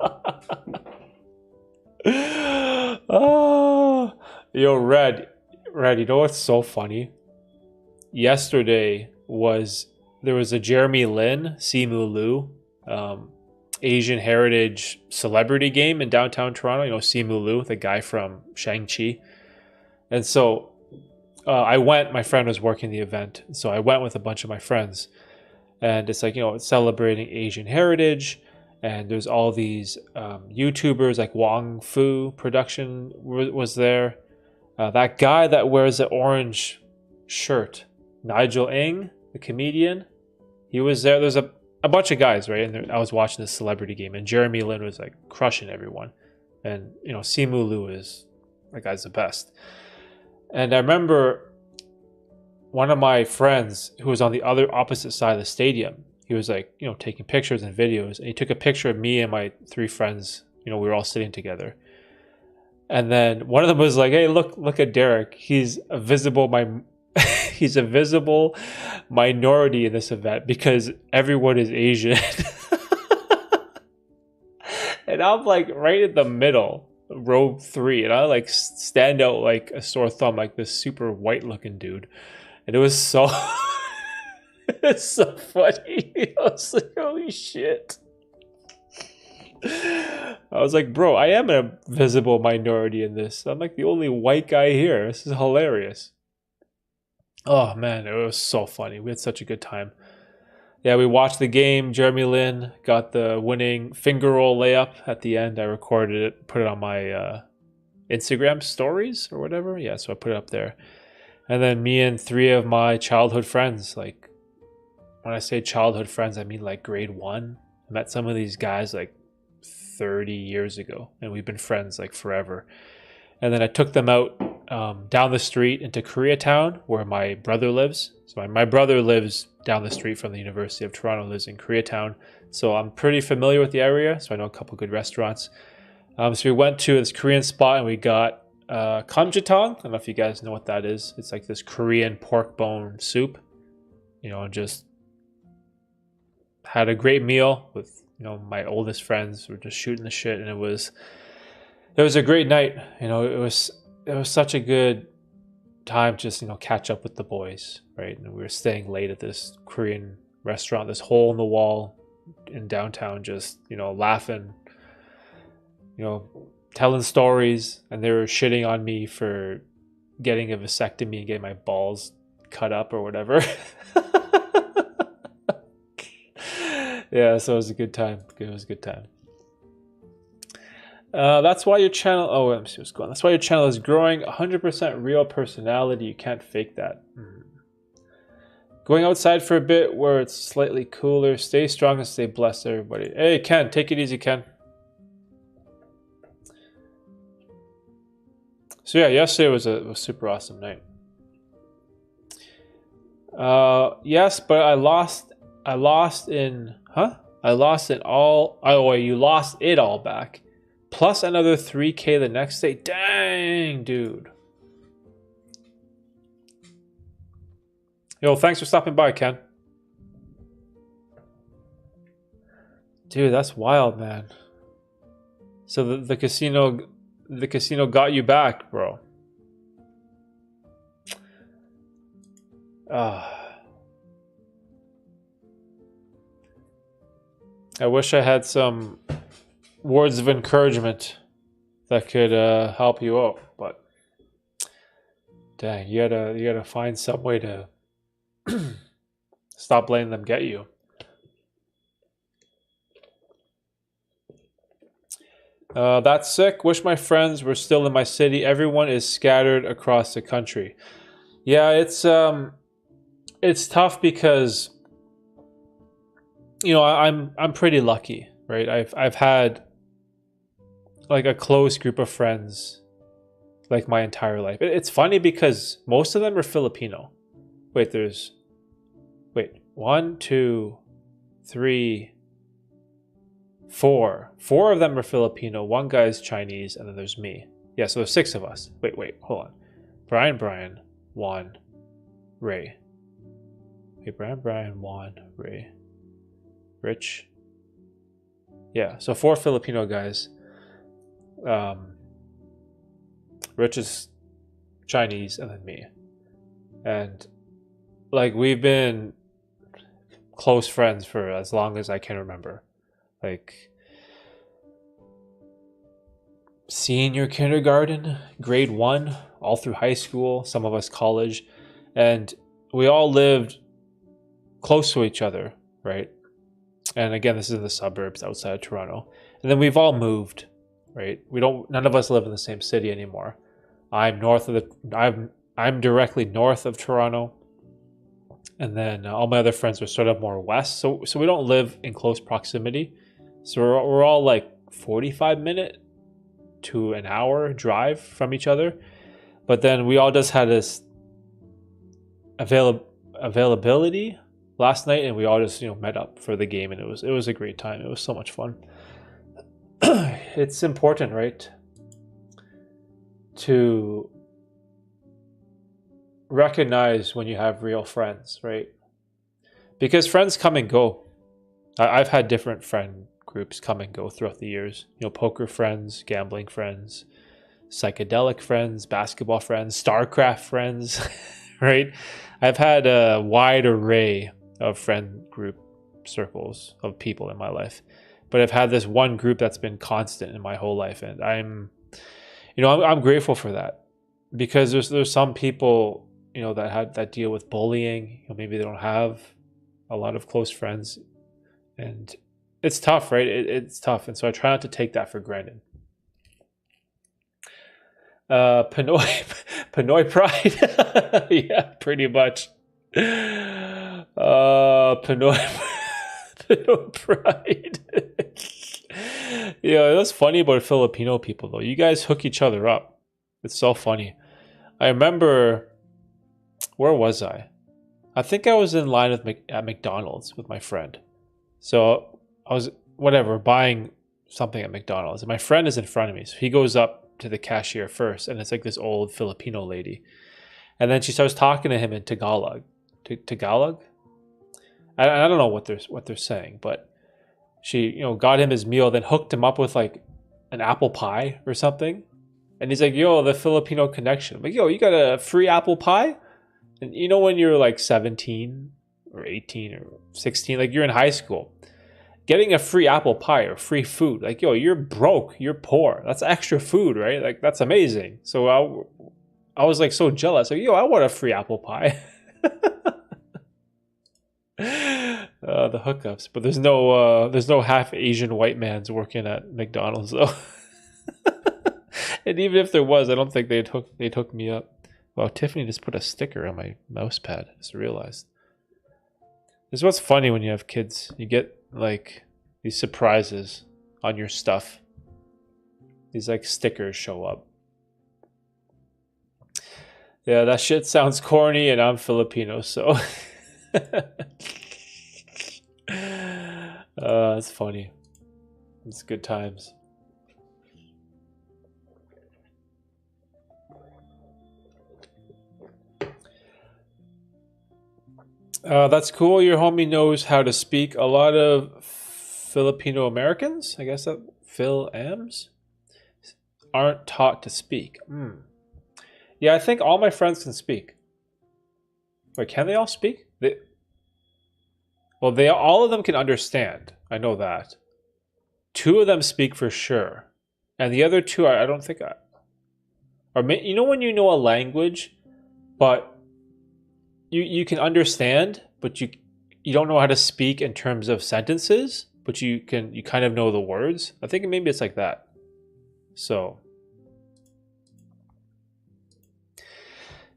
Oh, yo, Red, you know what's so funny? Yesterday there was a Jeremy Lin, Simu Liu, Asian Heritage Celebrity Game in downtown Toronto. You know, Simu Liu, the guy from Shang-Chi. And so I went, my friend was working the event. So I went with a bunch of my friends. And it's like, you know, it's celebrating Asian heritage. And there's all these YouTubers, like Wong Fu Production was there. That guy that wears the orange shirt, Nigel Ng, the comedian, he was there. There's a bunch of guys, right? And I was watching this celebrity game, and Jeremy Lin was like crushing everyone. And, you know, Simu Liu is, that guy's the best. And I remember one of my friends who was on the other opposite side of the stadium, he was like, you know, taking pictures and videos. And he took a picture of me and my 3 friends. You know, we were all sitting together. And then one of them was like, hey, look at Derek. He's a visible minority in this event because everyone is Asian. And I'm like right in the middle, row 3, and I like stand out like a sore thumb, like this super white looking dude. And it was so it's so funny. I was like, holy shit. I was like, bro, I am a visible minority in this. I'm like the only white guy here. This is hilarious. Oh man, it was so funny. We had such a good time. Yeah, we watched the game. Jeremy Lin got the winning finger roll layup at the end. I recorded it, put it on my Instagram stories or whatever. Yeah, so I put it up there. And then me and 3 of my childhood friends, like when I say childhood friends, I mean like grade 1. I met some of these guys like 30 years ago, and we've been friends like forever. And then I took them out down the street into Koreatown, where my brother lives. So my brother lives down the street from the University of Toronto, lives in Koreatown. So I'm pretty familiar with the area, so I know a couple good restaurants. So we went to this Korean spot and we got kamjatang. I don't know if you guys know what that is. It's like this Korean pork bone soup. You know, just had a great meal with, you know, my oldest friends. We're just shooting the shit, and it was a great night. You know, it was such a good time, just, you know, catch up with the boys, right? And we were staying late at this Korean restaurant, this hole in the wall in downtown, just, you know, laughing, you know, telling stories. And they were shitting on me for getting a vasectomy and getting my balls cut up or whatever. Yeah, so it was a good time. It was a good time. That's why your channel. Oh, let me see what's going on. That's why your channel is growing. 100% real personality. You can't fake that. Going outside for a bit where it's slightly cooler. Stay strong and stay blessed, everybody. Hey, Ken, take it easy, Ken. So yeah, yesterday was a super awesome night. Yes, but I lost in all. Oh wait, you lost it all back. Plus another 3K the next day. Dang, dude. Yo, thanks for stopping by, Ken. Dude, that's wild, man. So the casino got you back, bro. I wish I had some words of encouragement that could help you out, but dang, you gotta find some way to stop letting them get you. That's sick. Wish my friends were still in my city. Everyone is scattered across the country. Yeah, it's tough because, you know, I'm pretty lucky, right? I've had like a close group of friends like my entire life. It's funny because most of them are Filipino. Wait, one, two, three, four. Four of them are Filipino. One guy's Chinese, and then there's me. Yeah, so there's 6 of us. Wait, hold on. Brian, Juan, Ray. Hey, Brian, Juan, Ray, Rich. Yeah, so 4 Filipino guys. Rich is Chinese, and then me. And like we've been close friends for as long as I can remember. Like senior kindergarten, grade 1, all through high school, some of us college, and we all lived close to each other, right? And again, this is in the suburbs outside of Toronto. And then we've all moved, right? None of us live in the same city anymore. I'm directly north of Toronto. And then all my other friends are sort of more west. So we don't live in close proximity. So we're all like 45-minute to an hour drive from each other. But then we all just had this availability last night, and we all just met up for the game, and it was a great time. It was so much fun. It's important, right, to recognize when you have real friends, right? Because friends come and go. I've had different friend groups come and go throughout the years. Poker friends, gambling friends, psychedelic friends, basketball friends, StarCraft friends, right? I've had a wide array of friend group circles of people in my life, but I've had this one group that's been constant in my whole life, and I'm grateful for that, because there's some people that deal with bullying. Maybe they don't have a lot of close friends, and it's tough, right? It's tough, and so I try not to take that for granted. Pinoy pride. Yeah, pretty much. Pinoy pride. Yeah, that's funny about Filipino people though. You guys hook each other up. It's so funny. I remember, where was I? I think I was in line at McDonald's with my friend. So I was buying something at McDonald's, and my friend is in front of me. So he goes up to the cashier first, and it's like this old Filipino lady, and then she starts talking to him in Tagalog. Tagalog. I don't know what they're saying, but she got him his meal, then hooked him up with like an apple pie or something, and he's like, "Yo, the Filipino connection." I'm like, "Yo, you got a free apple pie?" And when you're like 17 or 18 or 16, like you're in high school, getting a free apple pie or free food, like, yo, you're broke, you're poor. That's extra food, right? Like, that's amazing. So I was like so jealous. Like, yo, I want a free apple pie. The hookups, but there's no half Asian white man's working at McDonald's though. And even if there was, I don't think they'd hook me up. Wow, Tiffany just put a sticker on my mouse pad. I just realized. This is what's funny when you have kids. You get like these surprises on your stuff. These like stickers show up. Yeah, that shit sounds corny, and I'm Filipino, so it's funny. It's good times. That's cool. Your homie knows how to speak. A lot of Filipino Americans, I guess that Phil-Ams, aren't taught to speak. Yeah, I think all my friends can speak. Wait, can they all speak? All of them can understand. I know that. 2 of them speak for sure, and the other 2, I don't think. When you know a language, but you can understand, but you don't know how to speak in terms of sentences, but you kind of know the words. I think maybe it's like that. So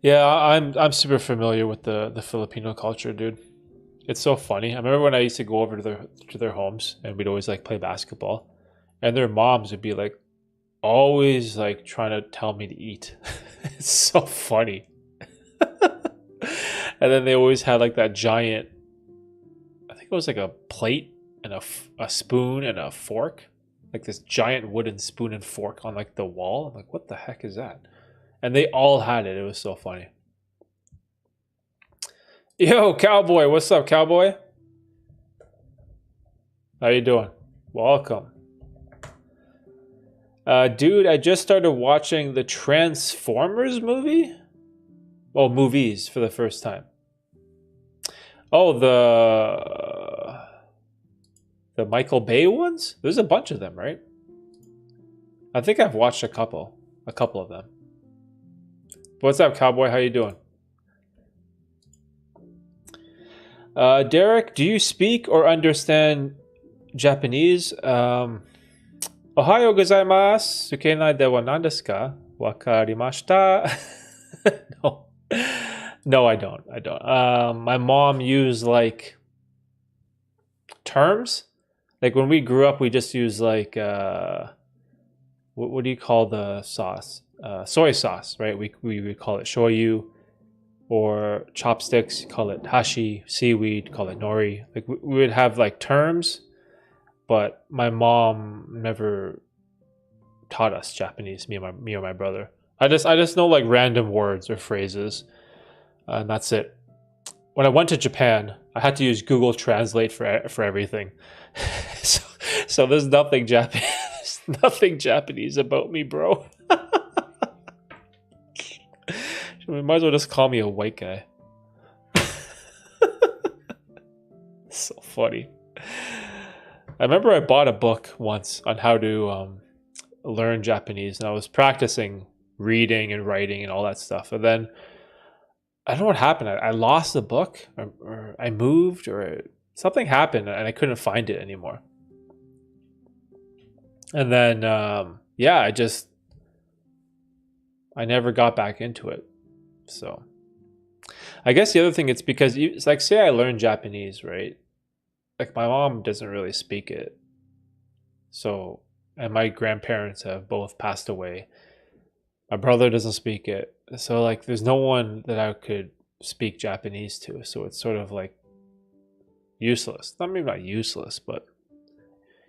yeah, I'm super familiar with the Filipino culture, dude. It's so funny. I remember when I used to go over to their homes, and we'd always like play basketball, and their moms would be like, always like trying to tell me to eat. It's so funny. And then they always had like that giant, I think it was like a plate and a spoon and a fork, like this giant wooden spoon and fork on like the wall. I'm like, what the heck is that? And they all had it. It was so funny. Yo, Cowboy, what's up, Cowboy? How you doing? Welcome. Dude, I just started watching the Transformers movie. Well, movies for the first time. Oh, the Michael Bay ones? There's a bunch of them, right? I think I've watched a couple of them. What's up, Cowboy? How you doing? Derek, do you speak or understand Japanese? Ohayo gozaimasu. Sukenai dewa nan desu ka? Wakarimashita. No. No, I don't. My mom used like terms. Like when we grew up, we just used like what do you call the sauce? Soy sauce, right? We would call it shoyu, or chopsticks, call it hashi. Seaweed, call it nori. Like we would have like terms, but my mom never taught us Japanese. Me or my brother. I just know like random words or phrases, and that's it. When I went to Japan, I had to use Google Translate for everything. So there's nothing Japanese, nothing Japanese about me, bro. You might as well just call me a white guy. So funny. I remember I bought a book once on how to learn Japanese, and I was practicing reading and writing and all that stuff. And then I don't know what happened. I lost the book, or I moved, or something happened, and I couldn't find it anymore. And then, I never got back into it. So I guess the other thing, it's because it's like, say I learned Japanese, right? Like my mom doesn't really speak it. So, and my grandparents have both passed away. My brother doesn't speak it. So like there's no one that I could speak Japanese to. So it's sort of like useless. I mean, not useless, but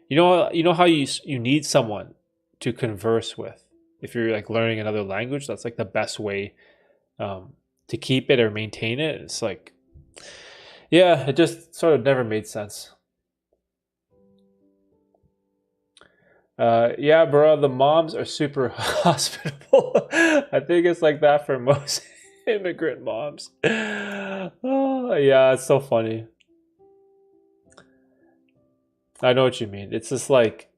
you know how you need someone to converse with. If you're like learning another language, that's like the best way to keep it or maintain it. It's like, yeah, it just sort of never made sense. Yeah, bro, the moms are super hospitable. I think it's like that for most immigrant moms. Oh, yeah, it's so funny. I know what you mean. It's just like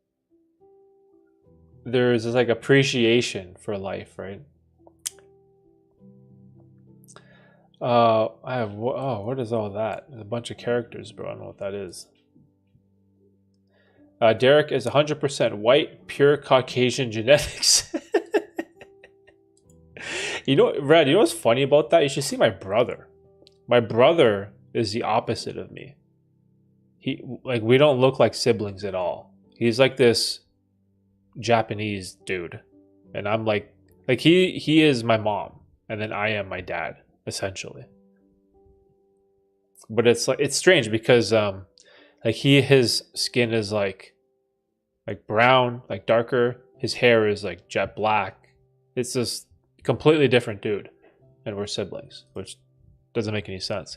there's this like appreciation for life, right? What is all that? There's a bunch of characters, bro. I don't know what that is. Derek is 100% white, pure Caucasian genetics. Red, you know what's funny about that? You should see my brother. My brother is the opposite of me. We don't look like siblings at all. He's like this Japanese dude. And I'm like he is my mom, and then I am my dad, essentially. But it's strange because his skin is like brown, like darker. His hair is like jet black. It's just completely different dude, and we're siblings, which doesn't make any sense.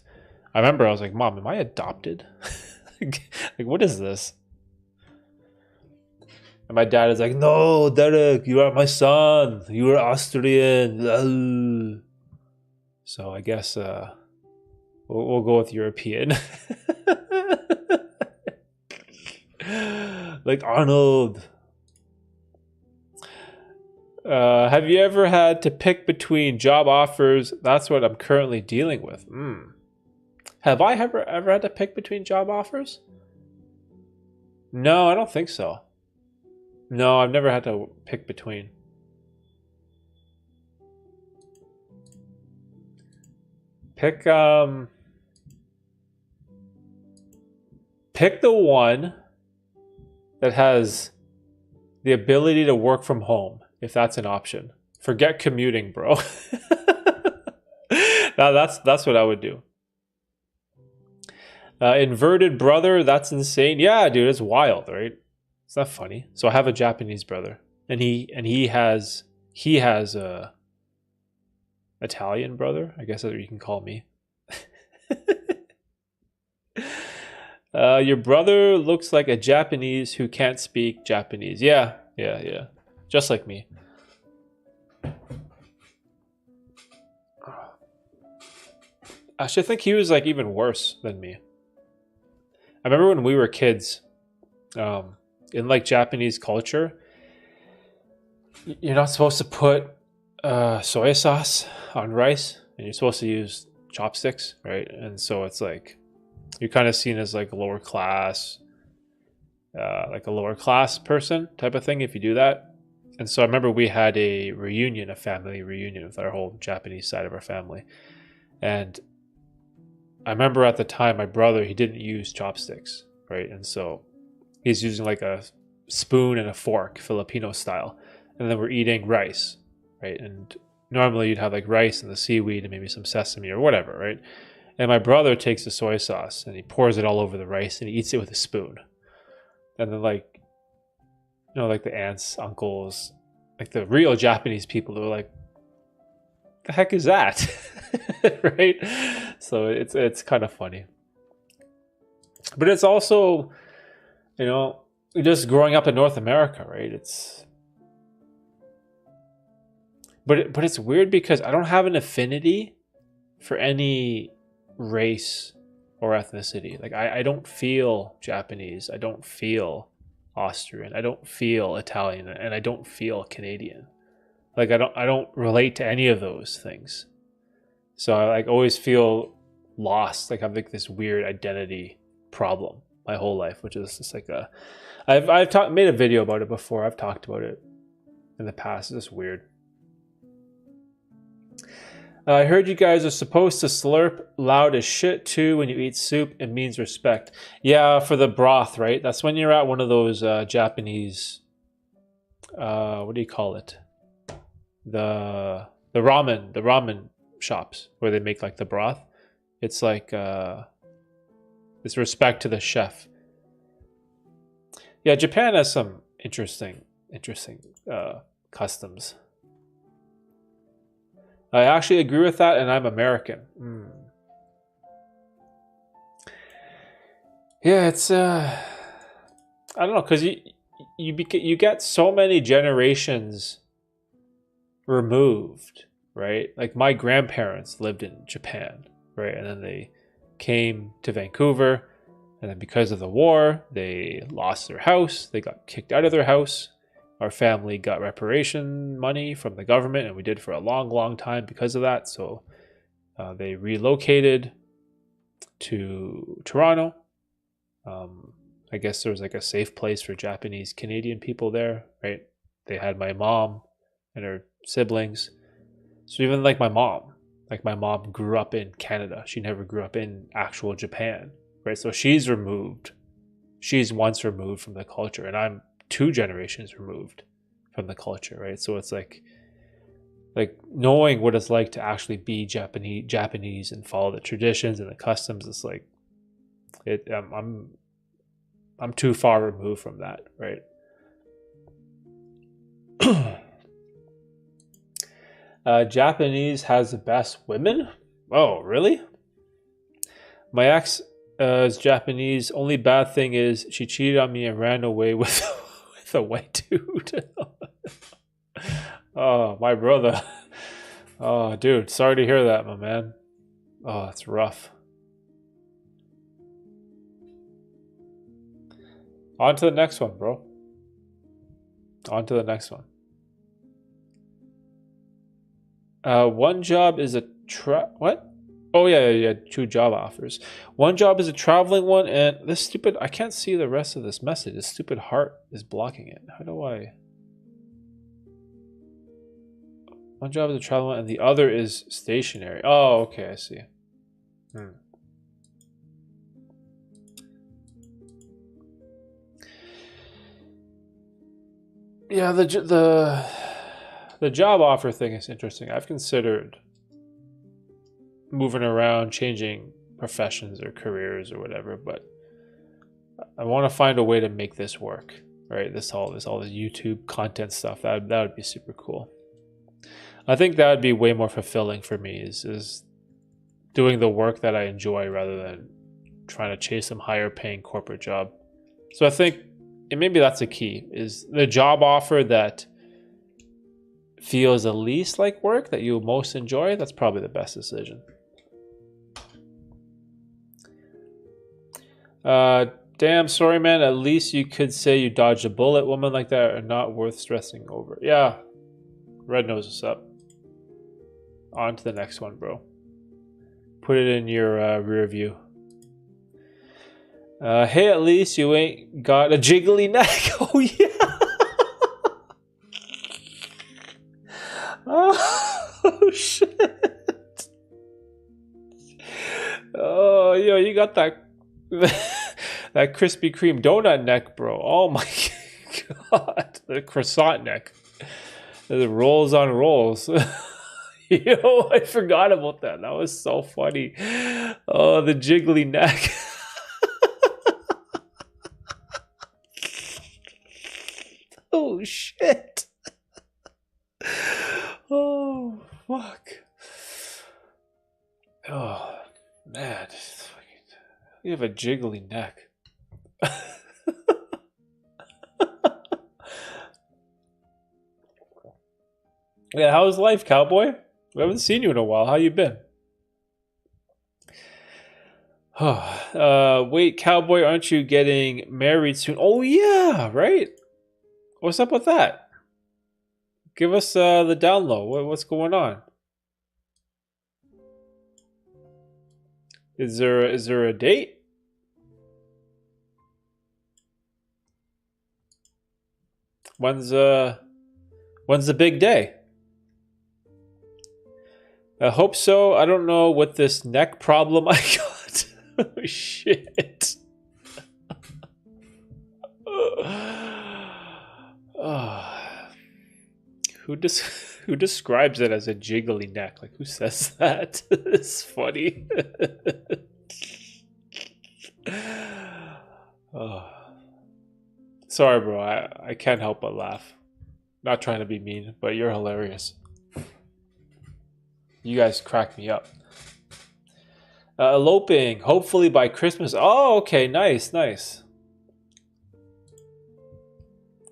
I remember I was like, Mom, am I adopted? Like what is this? And my dad is like, no, Derek, you are my son. You are Austrian. So I guess we'll go with European. Like Arnold. Have you ever had to pick between job offers? That's what I'm currently dealing with. Have I ever had to pick between job offers? No, I don't think so. No, I've never had to pick between. Pick the one that has The ability to work from home, if that's an option. Forget commuting, bro. Now that's what I would do. Inverted brother, that's insane. Yeah, dude, it's wild, right? It's not funny. So I have a Japanese brother, and he has a Italian brother. I guess that's what you can call me. Your brother looks like a Japanese who can't speak Japanese. Yeah. Just like me. Actually, I think he was like even worse than me. I remember when we were kids, in like Japanese culture, you're not supposed to put soy sauce on rice, and you're supposed to use chopsticks, right? And so it's like you're kind of seen as like a lower class person type of thing if you do that. And so I remember we had a family reunion with our whole Japanese side of our family, and I remember at the time my brother, he didn't use chopsticks, right? And so he's using like a spoon and a fork, Filipino style, and then we're eating rice, right? And normally you'd have like rice and the seaweed and maybe some sesame or whatever, right? And my brother takes the soy sauce and he pours it all over the rice and he eats it with a spoon. And then like, you know, like the aunts, uncles, like the real Japanese people, they're like, the heck is that? Right? So it's kind of funny. But it's also, you know, just growing up in North America, right? But it's weird because I don't have an affinity for any race or ethnicity. Like I don't feel Japanese, I don't feel Austrian, I don't feel Italian, and I don't feel Canadian. Like I don't relate to any of those things. So I like always feel lost. Like I have like this weird identity problem my whole life, which is just like I've made a video about it before. I've talked about it in the past. It's just weird. I heard you guys are supposed to slurp loud as shit too when you eat soup. It means respect. Yeah, for the broth, right? That's when you're at one of those Japanese, what do you call it? The ramen shops where they make like the broth. It's like it's respect to the chef. Yeah, Japan has some interesting customs. I actually agree with that, and I'm American. Yeah, it's I don't know, because you get so many generations removed, right? Like my grandparents lived in Japan, right? And then they came to Vancouver, and then because of the war, they lost their house. They got kicked out of their house. Our family got reparation money from the government, and we did for a long, long time because of that. So they relocated to Toronto. I guess there was like a safe place for Japanese Canadian people there, right? They had my mom and her siblings. So even like my mom grew up in Canada. She never grew up in actual Japan, right? So she's removed. She's once removed from the culture, and I'm 2 generations removed from the culture, right? So it's like knowing what it's like to actually be Japanese and follow the traditions and the customs. It's like I'm too far removed from that, right? Japanese has the best women. Oh, really? My ex is Japanese. Only bad thing is she cheated on me and ran away with with a white dude. Oh, my brother. Oh, dude, sorry to hear that, my man. Oh, it's rough. On to the next one, bro. On to the next one. One job is a what? Oh yeah, 2 job offers. One job is a traveling one, and this stupid, I can't see the rest of this message. This stupid heart is blocking it. How do I? One job is a traveling one, and the other is stationary. Oh, okay, I see. Yeah, the job offer thing is interesting. I've considered moving around, changing professions or careers or whatever, but I want to find a way to make this work. Right? All this YouTube content stuff. That would be super cool. I think that would be way more fulfilling for me is doing the work that I enjoy rather than trying to chase some higher paying corporate job. So I think, and maybe that's a key, is the job offer that feels the least like work, that you most enjoy. That's probably the best decision. Damn, sorry, man. At least you could say you dodged a bullet. Women like that are not worth stressing over. Yeah. Red knows what's up. On to the next one, bro. Put it in your rear view. Hey, at least you ain't got a jiggly neck. Oh, yeah. Oh, shit. Oh, yo, you got that that Krispy Kreme donut neck, bro. Oh, my God. The croissant neck. The rolls on rolls. Yo, I forgot about that. That was so funny. Oh, the jiggly neck. Oh, shit. Oh, fuck. Oh, man. You have a jiggly neck. Yeah, how's life, cowboy? We haven't seen you in a while. How you been? Wait, cowboy, aren't you getting married soon? Oh, yeah, right? What's up with that? Give us the down low. What's going on? Is there a date? When's the big day? I hope so. I don't know what this neck problem I got. Oh, shit. Who describes it as a jiggly neck? Like, who says that? It's funny. Oh. Sorry, bro. I can't help but laugh. Not trying to be mean, but you're hilarious. You guys crack me up. Eloping, hopefully by Christmas. Oh, okay, nice.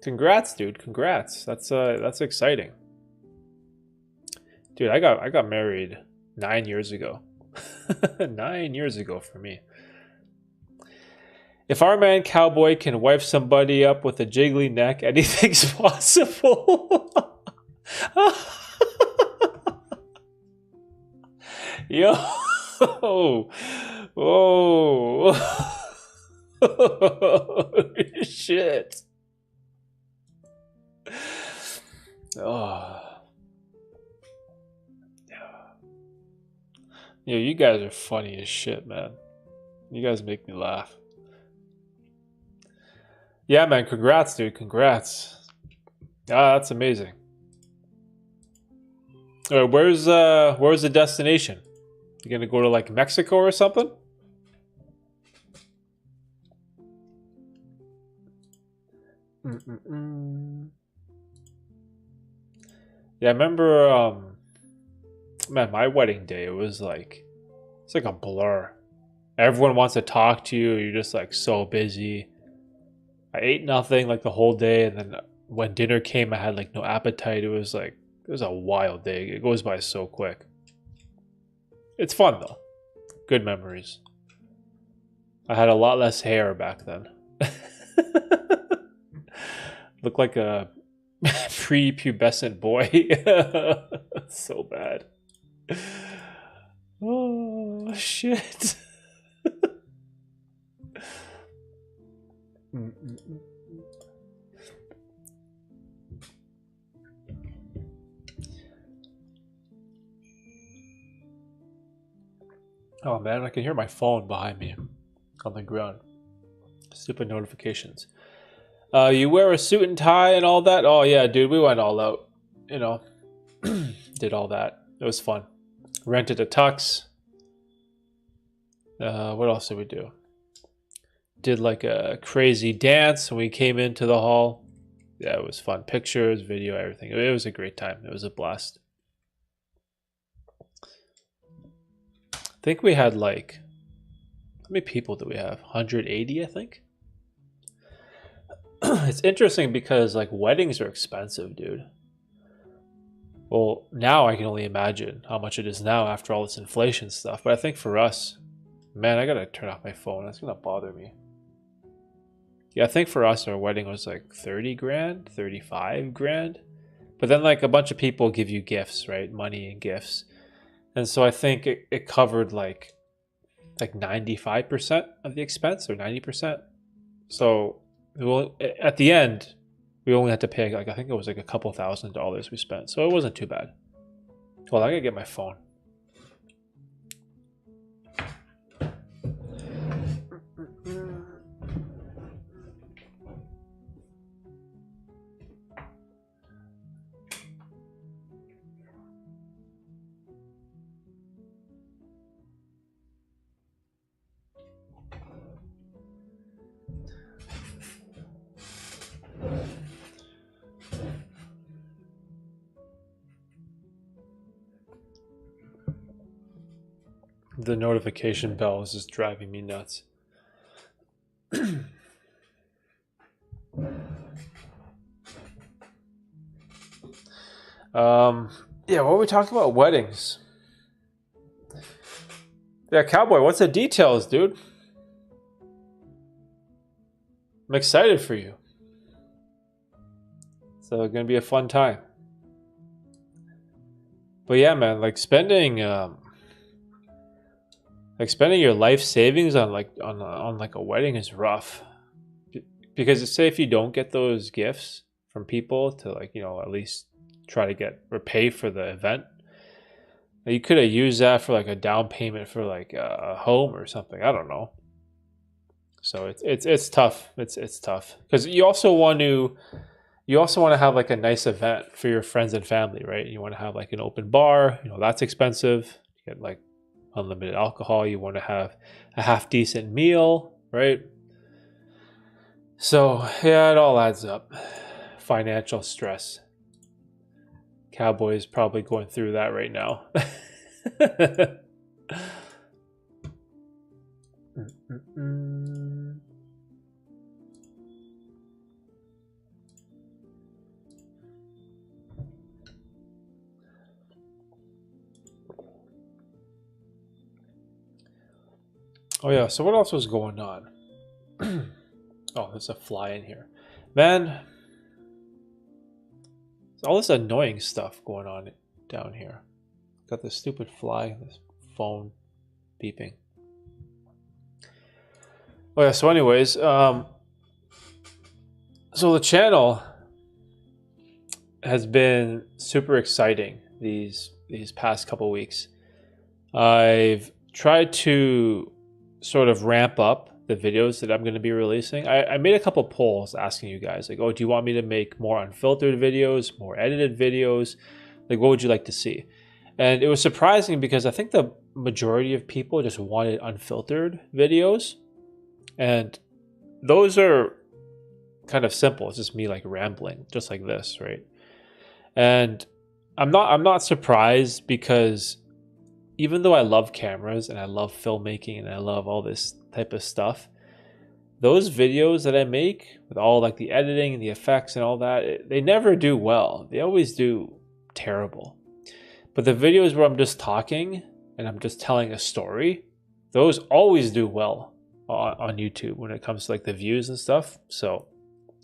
Congrats, dude. Congrats. That's exciting. Dude, I got married 9 years ago. 9 years ago for me. If our man cowboy can wipe somebody up with a jiggly neck, anything's possible. Yo, oh, shit. Oh, yeah, you guys are funny as shit, man. You guys make me laugh. Yeah, man, congrats, dude. Congrats. Ah, that's amazing. All right, where's the destination? You gonna go to like Mexico or something? Yeah, I remember man, my wedding day, it's like a blur. Everyone wants to talk to you, you're just like so busy. I ate nothing like the whole day, and then when dinner came I had like no appetite. It was a wild day. It goes by so quick. It's fun though. Good memories. I had a lot less hair back then. Looked like a pre-pubescent boy. So bad. Oh, shit. Oh man, I can hear my phone behind me on the ground. Stupid notifications. You wear a suit and tie and all that? Oh yeah, dude, we went all out. You know, did all that. It was fun. Rented a tux. What else did we do? Did like a crazy dance when we came into the hall. Yeah, it was fun. Pictures, video, everything. It was a great time. It was a blast. I think we had like, how many people do we have? 180, I think. It's interesting because like weddings are expensive, dude. Well, now I can only imagine how much it is now after all this inflation stuff. But I think for us, man, I gotta turn off my phone. That's gonna bother me. Yeah, I think for us, our wedding was like 30 grand, 35 grand. But then like a bunch of people give you gifts, right? Money and gifts. And so I think it covered like 95% of the expense or 90%. So at the end, we only had to pay like, I think it was like a couple $1,000 we spent. So it wasn't too bad. Well, I gotta get my phone. The notification bell is just driving me nuts. Yeah, what were we talking about? Weddings. Yeah, Cowboy, what's the details, dude? I'm excited for you. So it's gonna be a fun time. But yeah, man, like spending your life savings on like a wedding is rough. Because say if you don't get those gifts from people to like, you know, at least try to get or pay for the event, you could have used that for like a down payment for like a home or something. I don't know. So it's tough. It's tough because you also want to have like a nice event for your friends and family, right? You want to have like an open bar. You know, that's expensive. You get like unlimited alcohol. You want to have a half decent meal, right? So yeah, it all adds up. Financial stress. Cowboy is probably going through that right now. Oh yeah, so what else was going on? Oh, there's a fly in here. Man, there's all this annoying stuff going on down here. Got this stupid fly, this phone beeping. Oh yeah, so anyways, so the channel has been super exciting these past couple weeks. I've tried to sort of ramp up the videos that I'm going to be releasing. I made a couple polls asking you guys like, oh, do you want me to make more unfiltered videos, more edited videos? Like, what would you like to see? And it was surprising because I think the majority of people just wanted unfiltered videos. And those are kind of simple. It's just me like rambling, just like this, right? And I'm not surprised because even though I love cameras and I love filmmaking and I love all this type of stuff, those videos that I make with all like the editing and the effects and all that, they never do well. They always do terrible. But the videos where I'm just talking and I'm just telling a story, those always do well on YouTube when it comes to like the views and stuff. So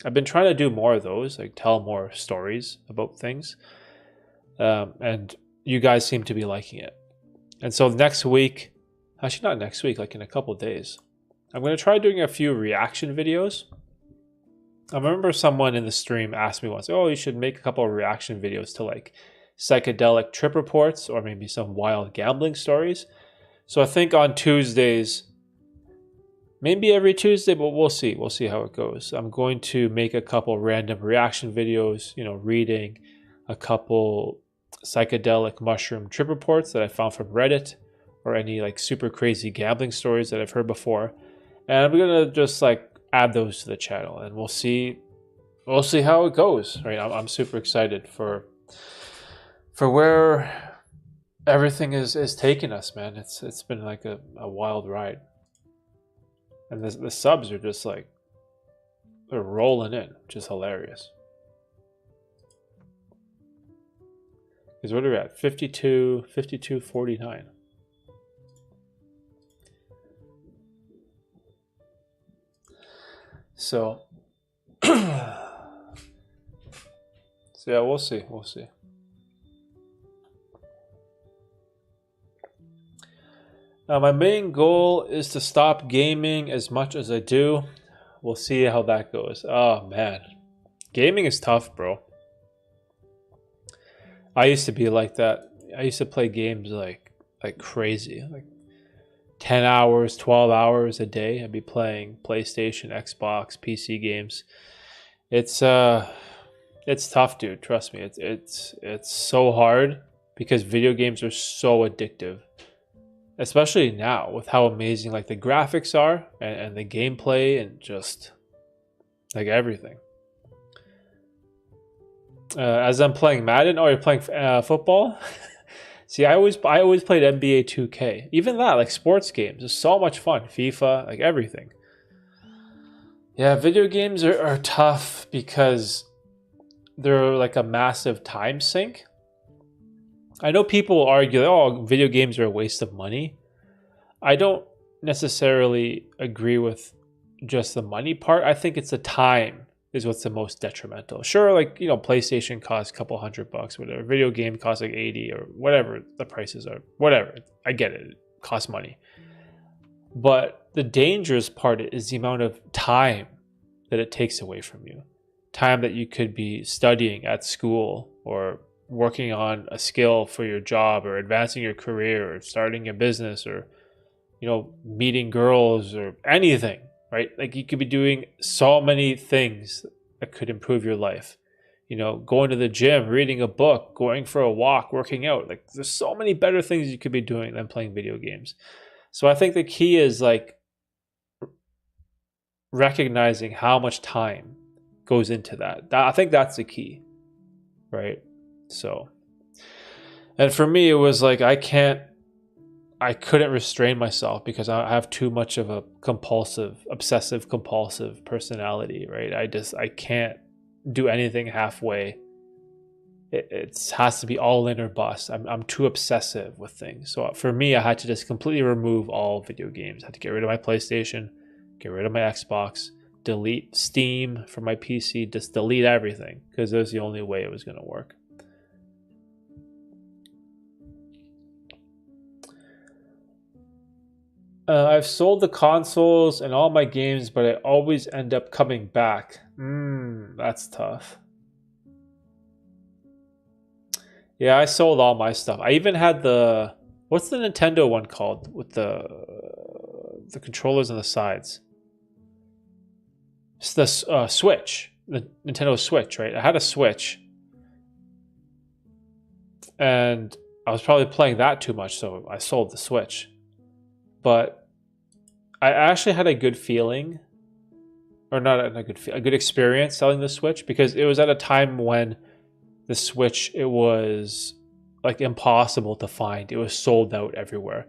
I've been trying to do more of those, like tell more stories about things. And you guys seem to be liking it. And so next week, actually not next week, like in a couple of days, I'm going to try doing a few reaction videos. I remember someone in the stream asked me once, oh, you should make a couple of reaction videos to like psychedelic trip reports or maybe some wild gambling stories. So I think on Tuesdays, Maybe every Tuesday, but we'll see. We'll see how it goes. I'm going to make a couple random reaction videos, reading a couple psychedelic mushroom trip reports that I found from Reddit, or any like super crazy gambling stories that I've heard before. And I'm going to just like add those to the channel, and we'll see how it goes, right? I'm super excited for where everything is taking us, man. It's been like a wild ride. And the subs are just like, they're rolling in, which is hilarious. Because what are we at? 52.49. So, so yeah, we'll see. We'll see. My main goal is to stop gaming as much as I do. We'll see how that goes. Oh man, gaming is tough, bro. I used to be like that. I used to play games like crazy, like 10 hours, 12 hours a day. I'd be playing PlayStation, Xbox, PC games. It's tough, dude. Trust me. It's so hard because video games are so addictive. Especially now with how amazing like the graphics are and the gameplay and just like everything. As I'm playing Madden, you're playing football? See, I always played NBA 2K. Even that, like sports games, is so much fun. FIFA, like everything. Yeah, video games are tough because they're like a massive time sink. I know people argue, oh, video games are a waste of money. I don't necessarily agree with just the money part. I think it's the time is what's the most detrimental. Sure, like, PlayStation costs a couple $100, whatever. Video game costs like 80 or whatever the prices are. Whatever. I get it. It costs money. But the dangerous part is the amount of time that it takes away from you. Time that you could be studying at school or working on a skill for your job or advancing your career or starting a business or, meeting girls or anything, right? Like you could be doing so many things that could improve your life. Going to the gym, reading a book, going for a walk, working out. Like there's so many better things you could be doing than playing video games. So I think the key is like recognizing how much time goes into that. I think that's the key, right? So, and for me, it was like I couldn't restrain myself because I have too much of a obsessive compulsive personality, right? I can't do anything halfway. It has to be all in or bust. I'm too obsessive with things. So for me, I had to just completely remove all video games. I had to get rid of my PlayStation, get rid of my Xbox, delete Steam from my PC, just delete everything because it was the only way it was going to work. I've sold the consoles and all my games, but I always end up coming back. That's tough. Yeah, I sold all my stuff. I even had what's the Nintendo one called with the controllers on the sides? It's the Switch, the Nintendo Switch, right? I had a Switch, and I was probably playing that too much, so I sold the Switch. But I actually had a good feeling, or not a good experience selling the Switch because it was at a time when the Switch, it was like impossible to find. It was sold out everywhere.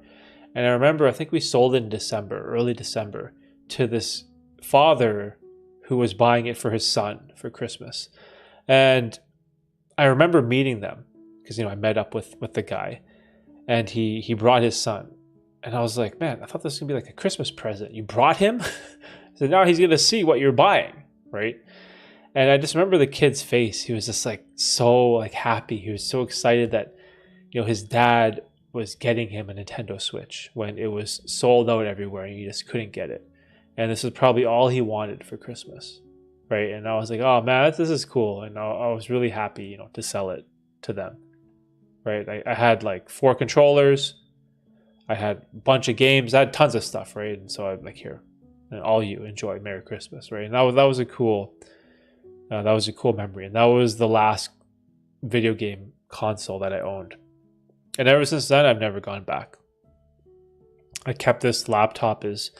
And I remember, I think we sold it in December, early December, to this father who was buying it for his son for Christmas. And I remember meeting them because, I met up with the guy, and he brought his son. And I was like, man, I thought this was going to be like a Christmas present. You brought him? So now he's going to see what you're buying, right? And I just remember the kid's face. He was just like so like happy. He was so excited that, his dad was getting him a Nintendo Switch when it was sold out everywhere and he just couldn't get it. And this was probably all he wanted for Christmas, right? And I was like, oh man, this is cool. And I was really happy, to sell it to them, right? I had like 4 controllers. I had a bunch of games. I had tons of stuff, right? And so I'm like, here, And all you enjoy Merry Christmas, right? And that was a cool memory. And that was the last video game console that I owned. And ever since then, I've never gone back. I kept this laptop as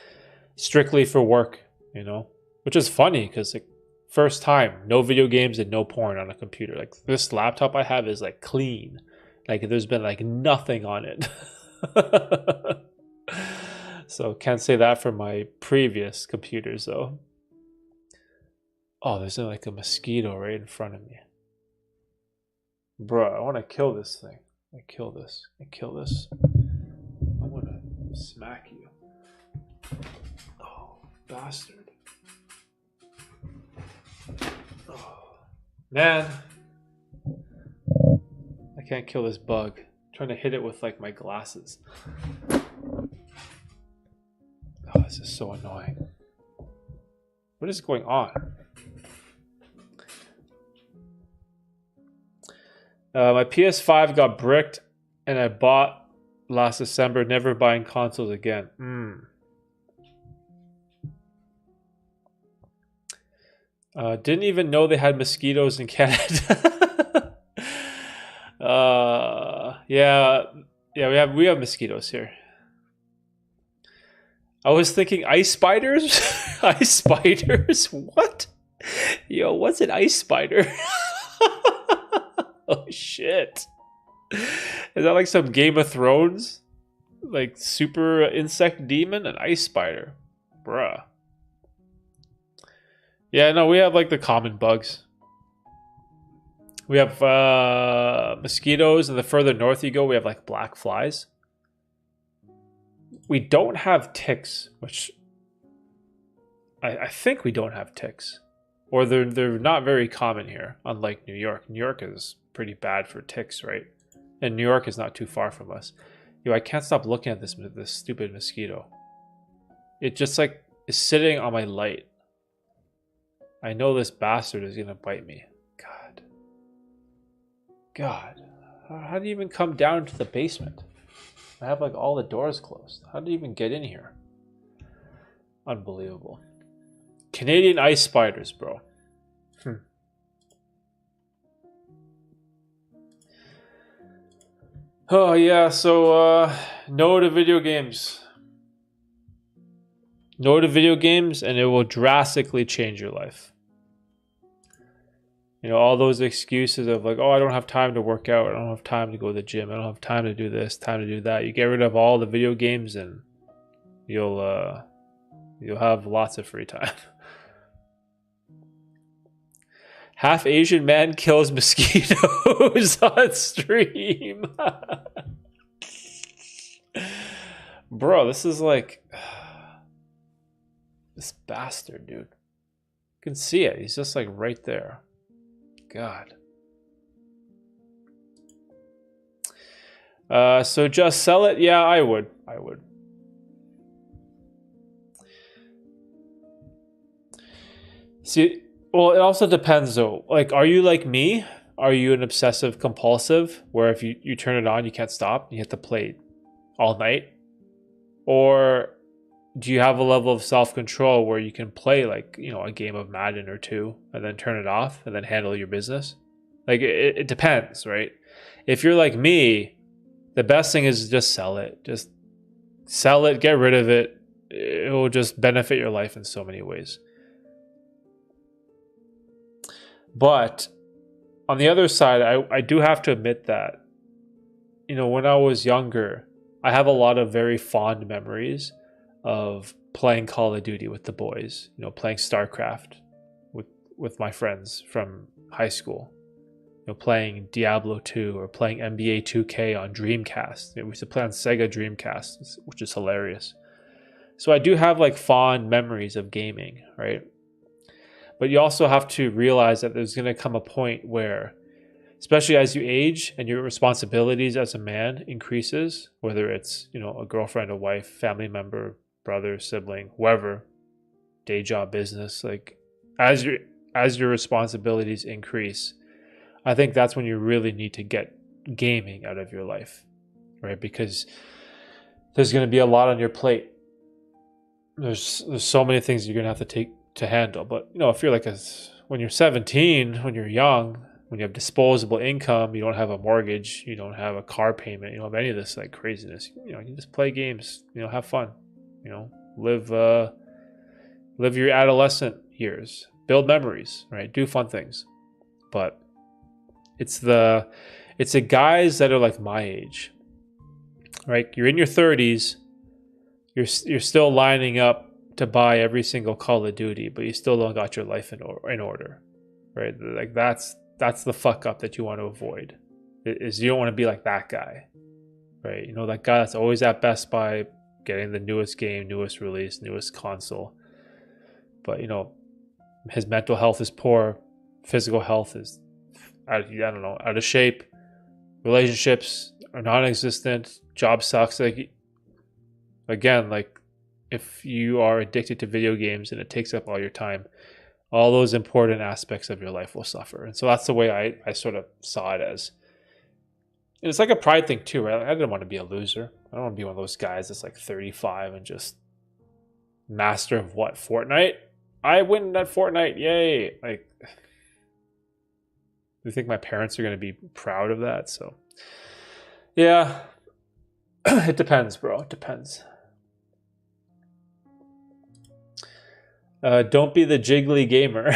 strictly for work, you know, which is funny because like first time, no video games and no porn on a computer. Like this laptop I have is like clean. Like there's been like nothing on it. So can't say that for my previous computers though. Oh, there's like a mosquito right in front of me. Bruh, I want to kill this thing. I kill this. I'm gonna smack you. Oh, bastard. Oh, man. I can't kill this bug. I'm trying to hit it with like my glasses. Oh, this is so annoying. What is going on? My PS5 got bricked and I bought last December, never buying consoles again. Didn't even know they had mosquitoes in Canada. Yeah, we have mosquitoes here. I was thinking ice spiders? Ice spiders? What? Yo, what's an ice spider? Oh shit. Is that like some Game of Thrones? Like super insect demon? An ice spider. Bruh. Yeah, no, we have like the common bugs. We have mosquitoes, and the further north you go, we have like black flies. We don't have ticks, which I think we don't have ticks. Or they're not very common here, unlike New York. New York is pretty bad for ticks, right? And New York is not too far from us. Yo, I can't stop looking at this stupid mosquito. It just like is sitting on my light. I know this bastard is gonna bite me. God. How do you even come down to the basement? I have like all the doors closed. How do you even get in here? Unbelievable. Canadian ice spiders, bro. Oh yeah, so no to video games. No to video games and it will drastically change your life. You know, all those excuses of like, oh, I don't have time to work out. I don't have time to go to the gym. I don't have time to do this, time to do that. You get rid of all the video games and you'll have lots of free time. Half Asian man kills mosquitoes on stream. Bro, this is like this bastard, dude. You can see it. He's just like right there. God. So just sell it? Yeah, I would. See, well, it also depends though. Like, are you like me? Are you an obsessive compulsive where if you turn it on, you can't stop? You have to play all night? Or do you have a level of self-control where you can play like, you know, a game of Madden or two and then turn it off and then handle your business? Like it depends, right? If you're like me, the best thing is just sell it. Just sell it, get rid of it. It will just benefit your life in so many ways. But on the other side, I do have to admit that, you know, when I was younger, I have a lot of very fond memories of playing Call of Duty with the boys, you know, playing StarCraft with my friends from high school, you know, playing Diablo 2 or playing NBA 2K on Dreamcast. We used to play on Sega Dreamcast, which is hilarious. So I do have like fond memories of gaming, right? But you also have to realize that there's going to come a point where, especially as you age and your responsibilities as a man increases, whether it's, you know, a girlfriend, a wife, family member, brother, sibling, whoever, day job, business, like as your responsibilities increase, I think that's when you really need to get gaming out of your life, right? Because there's going to be a lot on your plate. there's so many things you're gonna have to take to handle. But you know, if you're like when you're 17, when you're young, when you have disposable income, you don't have a mortgage, you don't have a car payment, you don't have any of this like craziness. You know, you just play games, you know, have fun, you know, live your adolescent years, build memories, right? Do fun things. But it's the guys that are like my age, right? You're in your 30s, you're still lining up to buy every single Call of Duty, but you still don't got your life in order, right? Like that's the fuck up that you want to avoid. Is you don't want to be like that guy, right? You know, that guy that's always at Best Buy getting the newest game, newest release, newest console. But, you know, his mental health is poor, physical health is, out of shape, relationships are non-existent, job sucks. Like, again, like, if you are addicted to video games and it takes up all your time, all those important aspects of your life will suffer. And so that's the way I sort of saw it as. And it's like a pride thing too, right? I didn't want to be a loser. I don't want to be one of those guys that's like 35 and just master of what? Fortnite? I win at Fortnite. Yay. Like, do you think my parents are going to be proud of that? So, yeah, it depends, bro. It depends. Don't be the jiggly gamer.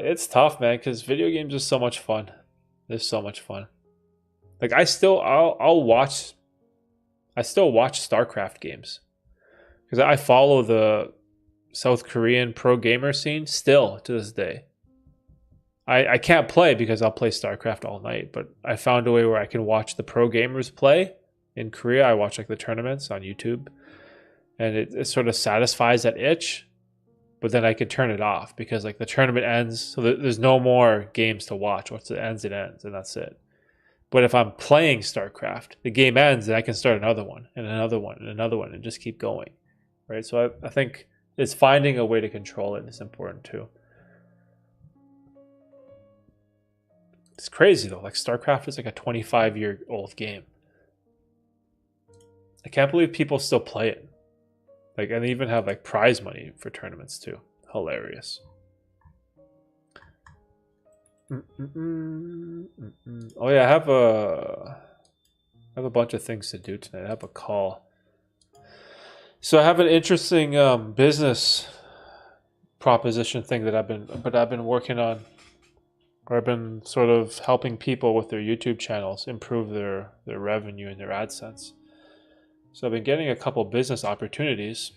It's tough, man, because video games are so much fun. They're so much fun. Like I'll still watch StarCraft games because I follow the South Korean pro gamer scene still to this day. I can't play because I'll play StarCraft all night, but I found a way where I can watch the pro gamers play. In Korea, I watch like the tournaments on YouTube, and it sort of satisfies that itch, but then I could turn it off because like the tournament ends, so there's no more games to watch. Once it ends, and that's it. But if I'm playing StarCraft, the game ends and I can start another one and another one and another one and just keep going, right? So I think it's finding a way to control it is important too. It's crazy though. Like StarCraft is like a 25-year-old game. I can't believe people still play it. Like, and they even have like prize money for tournaments too. Hilarious. Oh yeah, I have a bunch of things to do tonight. I have a call. So I have an interesting business proposition thing that I've been working on, or I've been sort of helping people with their YouTube channels improve their revenue and their AdSense. So I've been getting a couple business opportunities.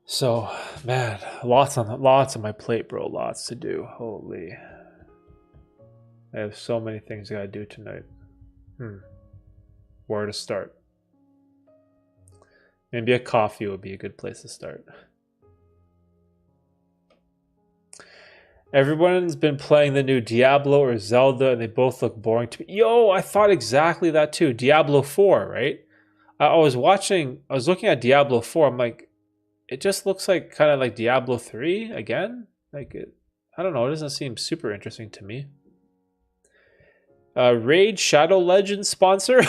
So, man, lots on my plate, bro. Lots to do. Holy. I have so many things I gotta do tonight. Where to start? Maybe a coffee would be a good place to start. Everyone's been playing the new Diablo or Zelda, and they both look boring to me. Yo, I thought exactly that too. Diablo 4, right? I was looking at Diablo 4. I'm like, it just looks like kind of like Diablo 3 again. Like, I don't know. It doesn't seem super interesting to me. Raid Shadow Legends sponsor.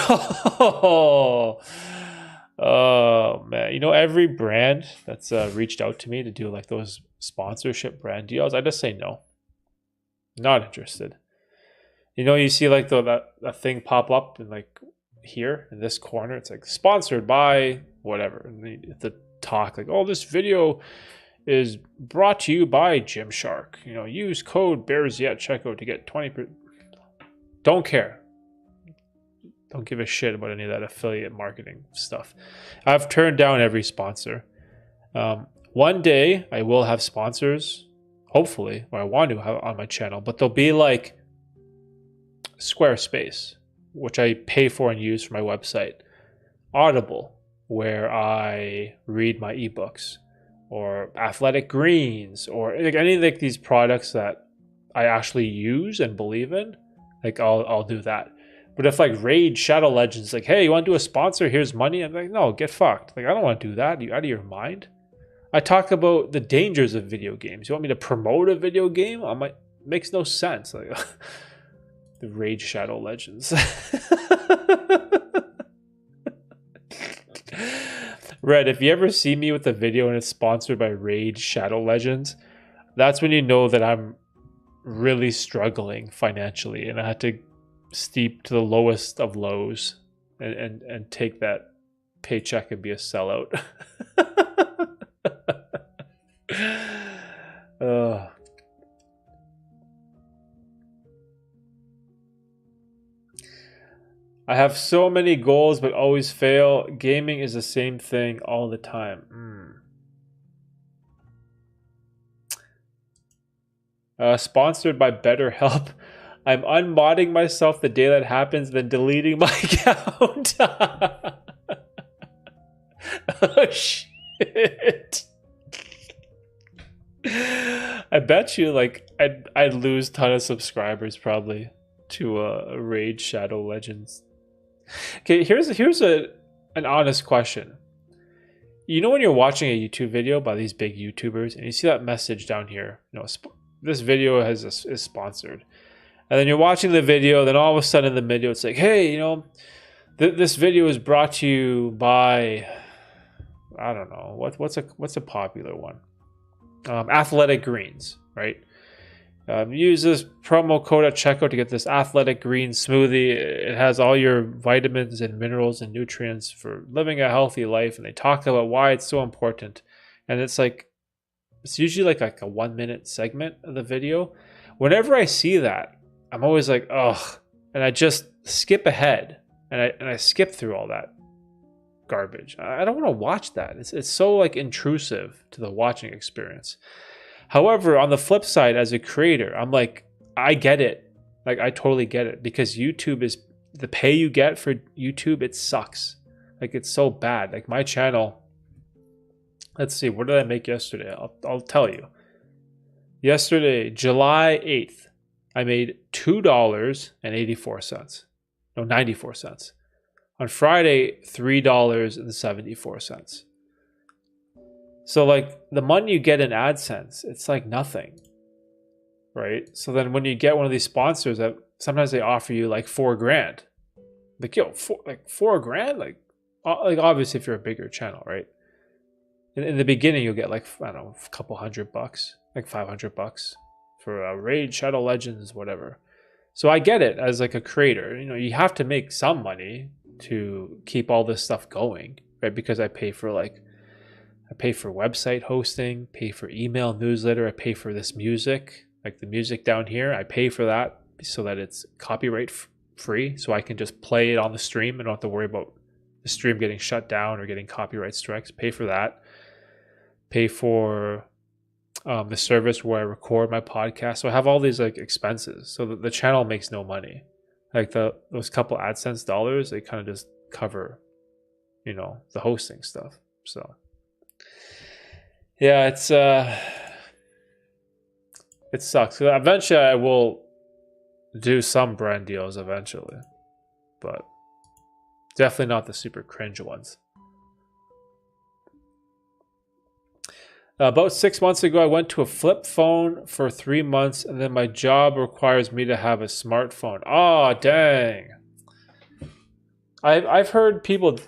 Oh man, you know, every brand that's reached out to me to do like those sponsorship brand deals, I just say no. Not interested. You know, you see like that thing pop up and like here in this corner, it's like sponsored by whatever, and the talk like, oh, this video is brought to you by Gymshark. You know, use code BEARSYET at checkout to get 20%. Don't care. Don't give a shit about any of that affiliate marketing stuff. I've turned down every sponsor. One day I will have sponsors, hopefully, or I want to have on my channel, but they'll be like Squarespace, which I pay for and use for my website. Audible, where I read my ebooks, or Athletic Greens, or like any of like these products that I actually use and believe in. Like I'll do that. But if like Raid Shadow Legends, like, hey, you want to do a sponsor? Here's money. I'm like, no, get fucked. Like, I don't want to do that. Are you out of your mind? I talk about the dangers of video games. You want me to promote a video game? I'm like, makes no sense. Like, The Raid Shadow Legends. Red, if you ever see me with a video and it's sponsored by Raid Shadow Legends, that's when you know that I'm really struggling financially and I had to steep to the lowest of lows and take that paycheck and be a sellout. I have so many goals but always fail. Gaming is the same thing all the time. Sponsored by BetterHelp. I'm unmodding myself the day that happens, then deleting my account. Oh, shit. I bet you, like, I'd lose a ton of subscribers probably to Raid Shadow Legends. Okay, here's an honest question. You know when you're watching a YouTube video by these big YouTubers and you see that message down here, you know, this video is sponsored. And then you're watching the video, then all of a sudden in the video it's like, hey, you know, this video is brought to you by, I don't know, what's a popular one? Athletic Greens, right? Use this promo code at checkout to get this Athletic Green smoothie. It has all your vitamins and minerals and nutrients for living a healthy life. And they talk about why it's so important. And it's like, it's usually like a 1 minute segment of the video. Whenever I see that, I'm always like, ugh. And I just skip ahead and I skip through all that garbage. I don't want to watch that. It's so like intrusive to the watching experience. However, on the flip side, as a creator, I'm like, I get it. Like, I totally get it because YouTube is the pay you get for YouTube. It sucks. Like, it's so bad. Like my channel. Let's see. What did I make yesterday? I'll tell you. Yesterday, July 8th, I made $2.84. No, 94 cents. On Friday, $3.74. So like the money you get in AdSense, it's like nothing, right? So then when you get one of these sponsors that sometimes they offer you like $4,000, like yo, $4,000, like obviously if you're a bigger channel, right? In the beginning you'll get like I don't know a couple $100, like $500 for Raid Shadow Legends, whatever. So I get it as like a creator, you know, you have to make some money to keep all this stuff going, right? Because I pay for website hosting, pay for email newsletter, I pay for this music, like the music down here, I pay for that so that it's copyright free, so I can just play it on the stream and don't have to worry about the stream getting shut down or getting copyright strikes. Pay for that. Pay for the service where I record my podcast. So I have all these like expenses. So the channel makes no money. Like those couple AdSense dollars, they kind of just cover, you know, the hosting stuff. So yeah, it sucks. Eventually I will do some brand deals eventually, but definitely not the super cringe ones. About 6 months ago, I went to a flip phone for 3 months, and then my job requires me to have a smartphone. Oh, dang. I've heard people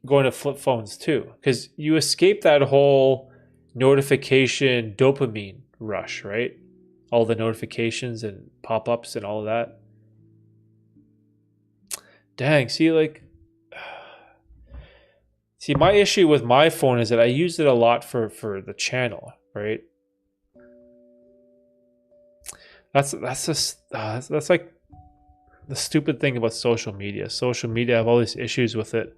going to flip phones too, because you escape that whole notification dopamine rush, right? All the notifications and pop-ups and all of that. Dang, see, my issue with my phone is that I use it a lot for the channel, right? That's like the stupid thing about social media. Social media, I have all these issues with it.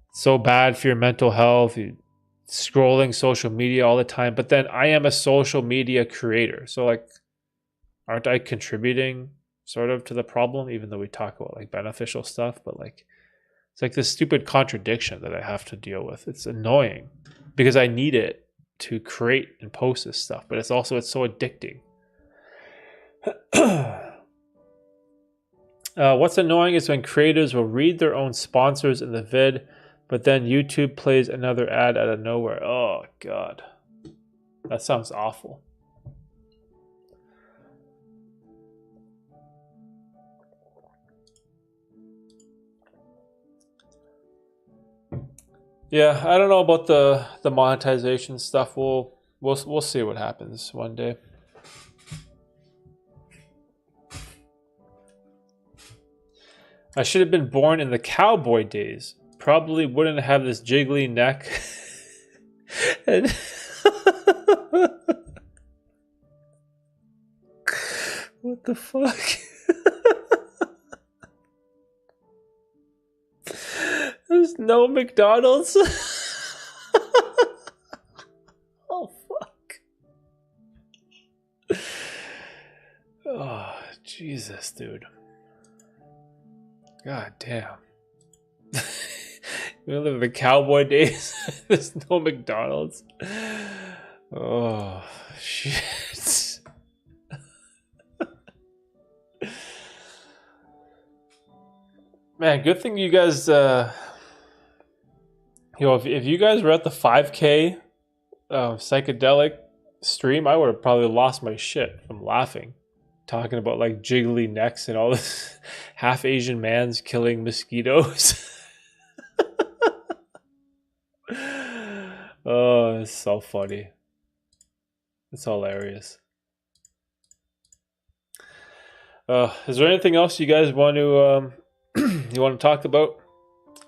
It's so bad for your mental health. You scrolling social media all the time, but then I am a social media creator. So like, aren't I contributing sort of to the problem, even though we talk about like beneficial stuff, but like, it's like this stupid contradiction that I have to deal with. It's annoying because I need it to create and post this stuff, but it's so addicting. What's annoying is when creators will read their own sponsors in the vid, but then YouTube plays another ad out of nowhere. Oh, God. That sounds awful. Yeah, I don't know about the monetization stuff. We'll see what happens one day. I should have been born in the cowboy days. Probably wouldn't have this jiggly neck. And what the fuck? There's no McDonald's. Oh fuck. Oh Jesus, dude. God damn. We live in the cowboy days. There's no McDonald's. Oh shit. Man, good thing you guys if you guys were at the 5K psychedelic stream, I would have probably lost my shit from laughing. Talking about like jiggly necks and all this half Asian man's killing mosquitoes. Oh, it's so funny. It's hilarious. Is there anything else you guys want to you want to talk about?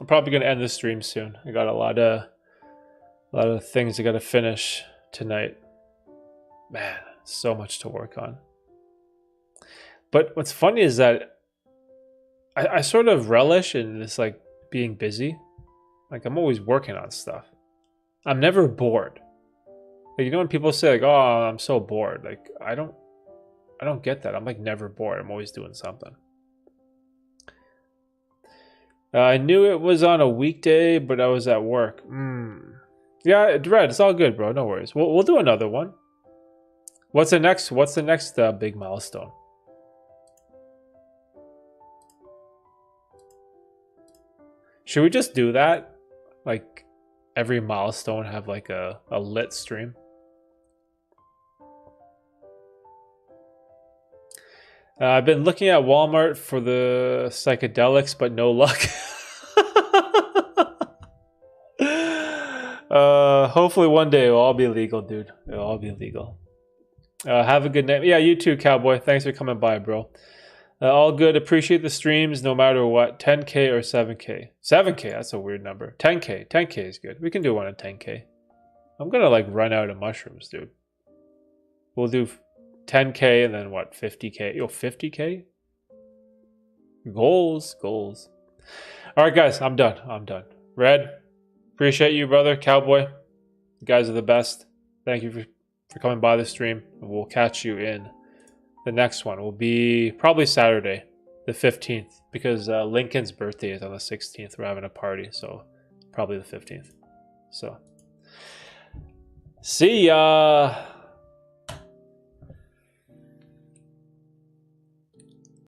I'm probably gonna end this stream soon. I got a lot of things I gotta finish tonight. Man, so much to work on. But what's funny is that I sort of relish in this like being busy. Like I'm always working on stuff. I'm never bored. Like, you know when people say like, "Oh, I'm so bored." Like I don't get that. I'm like never bored. I'm always doing something. I knew it was on a weekday, but I was at work. Yeah, Red, it's all good, bro. No worries. We'll do another one. What's the next big milestone? Should we just do that? Like every milestone have like a lit stream? I've been looking at Walmart for the psychedelics, but no luck. Hopefully one day it'll all be legal, dude. It'll all be legal. Have a good night. Yeah, you too, Cowboy. Thanks for coming by, bro. All good. Appreciate the streams no matter what. 10K or 7K? 7K, that's a weird number. 10K. 10K is good. We can do one at 10K. I'm gonna like run out of mushrooms, dude. We'll do 10K and then what? 50K? Yo, 50K? Goals. Alright, guys, I'm done. Red, appreciate you, brother. Cowboy, you guys are the best. Thank you for coming by the stream. We'll catch you in the next one. Will be probably Saturday, the 15th, because Lincoln's birthday is on the 16th. We're having a party, so probably the 15th. So, see ya.